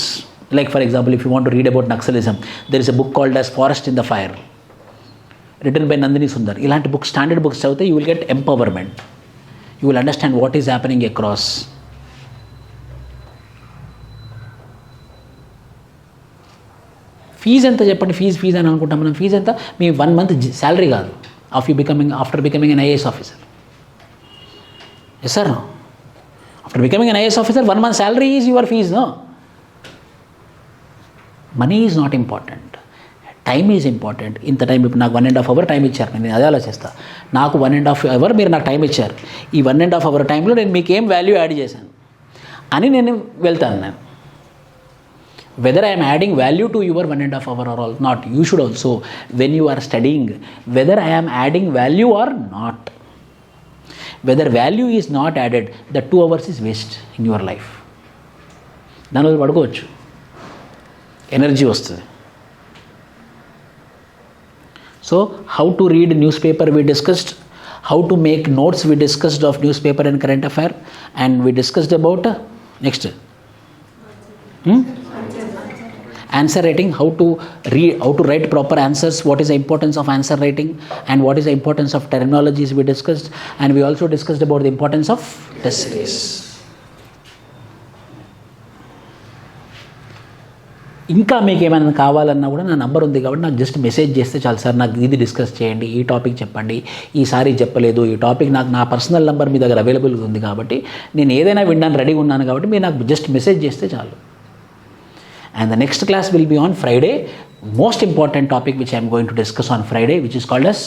Like for example, if you want to read about Naxalism, there is a book called as Forest in the Fire, written by Nandini Sundar. ఇలాంటి books, standard books చదివితే you will get empowerment. You will understand what is happening across. Fees ఎంత చెప్పండి? Fees అని అనుకుంటాం మనం. Fees ఎంత? మీ 1 month salary కాదు. After becoming an IAS officer. Yes sir, no? After becoming an IAS officer, 1 month salary is your fees, no? Money is not important. Time is important. ఇంత time, ఇప్పుడు నాకు 1.5 hour time ఇచ్చారు, నేను అదే ఆలోచిస్తా. నాకు 1.5 hour మీరు నాకు టైం ఇచ్చారు, ఈ 1.5 hour టైంలో నేను మీకు ఏం వాల్యూ యాడ్ చేశాను అని నేను వెళ్తాను. నేను whether I'm adding value to your 1.5 hour or all not, you should also, when you are studying, whether I am adding value or not. Whether value is not added, the 2 hours is waste in your life. దానివల్ల పడుకోవచ్చు, energy వస్తుంది. So how to read newspaper we discussed, how to make notes we discussed of newspaper and current affair, and we discussed about next Answer writing, how to write proper answers, what is the importance of answer writing, and what is the importance of terminologies we discussed, and we also discussed about the importance of test series. ఇంకా మీకు ఏమైనా కావాలన్నా కూడా నా number ఉంది కాబట్టి నాకు just message చేస్తే చాలు, సార్ నాకు ఇది డిస్కస్ చేయండి, ఈ టాపిక్ చెప్పండి, ఈసారి చెప్పలేదు, ఈ టాపిక్ నాకు నా పర్సనల్ నెంబర్ మీ దగ్గర అవైలబుల్గా ఉంది కాబట్టి నేను ఏదైనా వినడానికి రెడీగా ఉన్నాను కాబట్టి మీరు నాకు జస్ట్ మెసేజ్ చేస్తే చాలు. And the next class will be on Friday. Most important topic which I am going to discuss on Friday, which is called as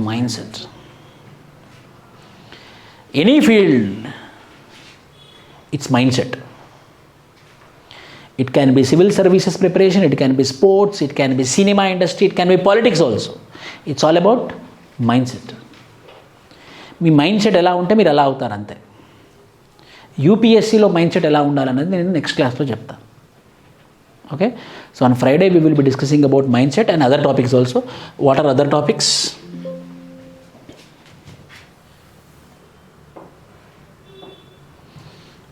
mindset. Any field, it's mindset. It can be civil services preparation, it can be sports, it can be cinema industry, it can be politics also. It's all about mindset. Me mind set ఎలా ఉంటే మీరు ఎలా అవుతారు అంతే. యూపీఎస్సీలో mind set ఎలా ఉండాలనేది నేను next క్లాస్లో చెప్తాను. Okay, so on Friday we will be discussing about mindset and other topics also. What are other topics?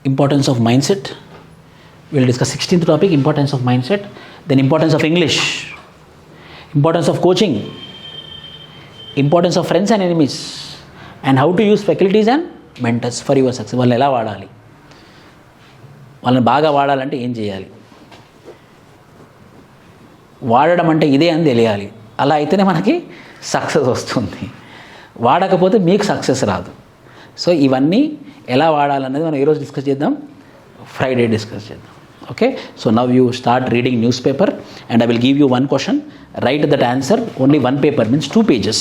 Importance of mindset. We will discuss 16th topic, importance of mindset. Then importance of English, importance of coaching, importance of friends and enemies, and how to use faculties and mentors for your success. వాళ్ళని ఎలా వాడాలి, వాళ్ళని బాగా వాడాలంటే ఏం చేయాలి, వాడడం అంటే ఇదే అని తెలియాలి. అలా అయితేనే మనకి సక్సెస్ వస్తుంది, వాడకపోతే మీకు సక్సెస్ రాదు. సో ఇవన్నీ ఎలా వాడాలనేది మనం ఈరోజు డిస్కస్ చేద్దాం, ఫ్రైడే డిస్కస్ చేద్దాం. Okay, so now you start reading news paper and I will give you one question. Right that answer, only one paper means 2 pages.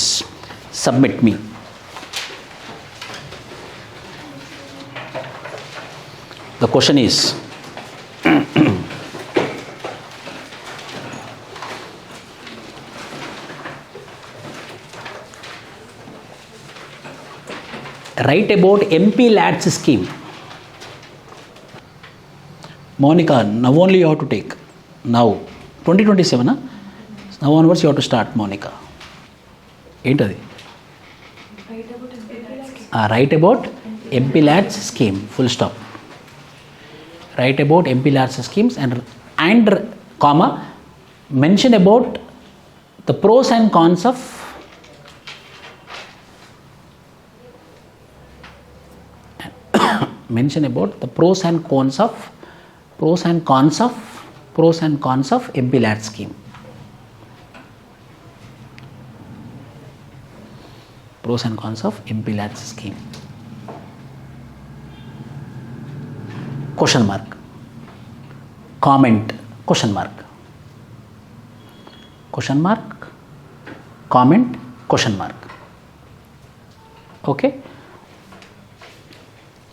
Submit me. The question is, write about MP LADS scheme. Monica, now only you have to take. Now 2027, now onwards you have to start, Monica. ఏంటది? Write about MP LADS scheme, full stop. Write about MP LADS schemes and comma, mention about the pros and cons of mention about the pros and cons of MP LADS scheme. Pros and cons of MP LADS scheme. Question mark. Comment. Question mark. Question mark. Comment. Question mark. Okay.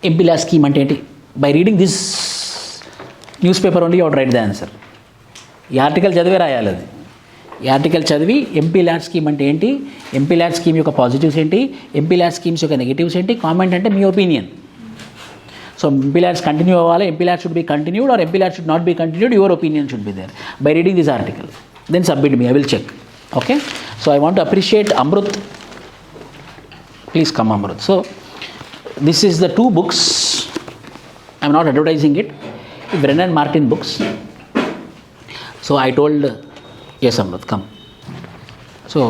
MP LADS scheme అంటే ఏంటి? By reading this news paper only you have to right the answer. ఈ article చదివే రాయాలి అది. ఈ article చదివి MP LADS scheme అంటే ఏంటి, MP LADS స్కీమ్ యొక్క పాజిటివ్స్ ఏంటి, MP LADS స్కీమ్స్ యొక్క నెగిటివ్స్ ఏంటి, కామెంట్ అంటే మీ opinion. So MP LADS continue అవ్వాలి, MP LADS should be continued or MP LADS should not be continued, your opinion should be there. By reading this article then submit me, I will check. Okay, so I want to appreciate Amrut. Please come, Amrut. So this is the 2 books. I am not advertising it. Brennan Martin books. So I told, yes Amrut, come. So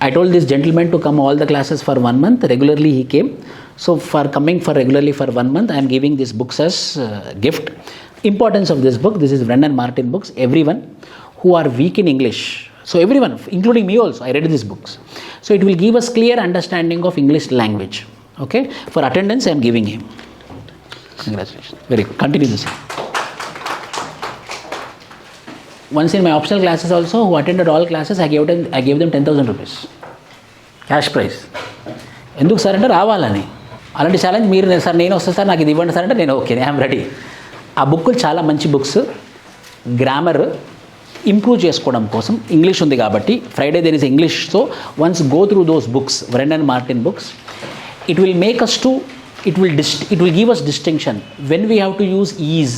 I told this gentleman to come all the classes for 1 month. Regularly he came. So for coming for regularly for 1 month, I am giving these books as gift. Importance of this book, this is Brennan Martin books. Everyone who are weak in English, so everyone, including me also, I read these books. So it will give us clear understanding of English language. Okay, for attendance I am giving him. Congratulations. Very good. Continue this. Once in my optional classes also, who attended all classes, I gave them 10,000 rupees cash prize. ఎందుకు sir అంటే రావాలని. అలాంటి challenge మీరు sir నేను వస్తాను sir నాకు ఇది ఇవ్వండి సార్ అంటే నేను ఓకే, ఐఎమ్ రెడీ. ఆ బుక్కులు చాలా మంచి బుక్స్, గ్రామర్ ఇంప్రూవ్ చేసుకోవడం కోసం. ఇంగ్లీష్ ఉంది కాబట్టి Friday there is English. So once go through those books, Wren and Martin books, it will make us to, it will give us distinction when we have to use is,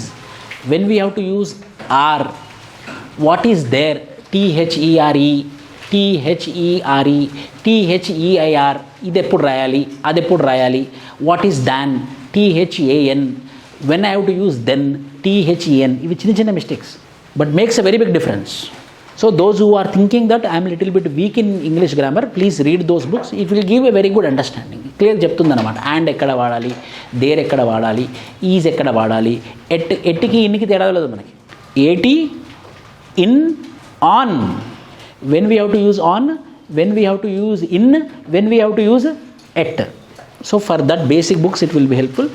when we have to use are, what is there, THERE, THEIR, ఇది ఎప్పుడు రాయాలి, అది ఎప్పుడు రాయాలి, what is than, THAN, when I have to use then, THEN, ఇవి చిన్న చిన్న mistakes but makes a very big difference. So those who are thinking that I'm little bit weak in English grammar, please read those books. It will give a very good understanding. Clear చెప్తుంది అనమాట. And ఎక్కడ వాడాలి, there ఎక్కడ వాడాలి, is ఎక్కడ వాడాలి, ఎట్కి ఇన్నికి తేడా లేదు మనకి. ఏటి, in, on, when we have to use on, when we have to use in, when we have to use at. So for that basic books it will be helpful.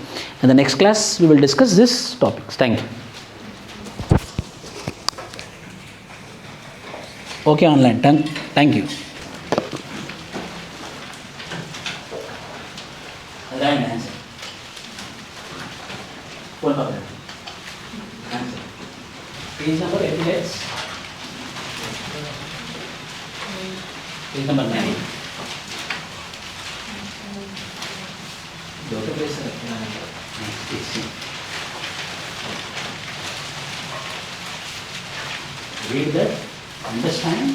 In the next class we will discuss this topics. Thank you. Okay, online. Thank you. Right answer. One of them. Answer. Page number 88. Page number 9. Read that, understand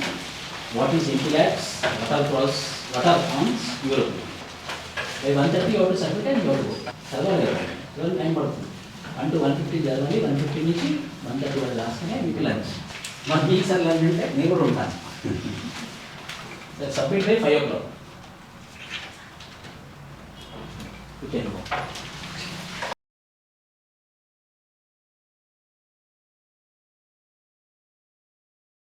what is equilateral, what are cross, what are forms, you will know. By 1:30 you have to submit and you have to go. Server time పడుతుంది. 1 to 1:15 చదవాలి, 1:15 నుంచి 1:30 వరకు రాసుకునే మీకు lunch. మాకు మీకు sir lunch అంటే నేను కూడా ఉంటాను. Submit by 5 o'clock. You can go.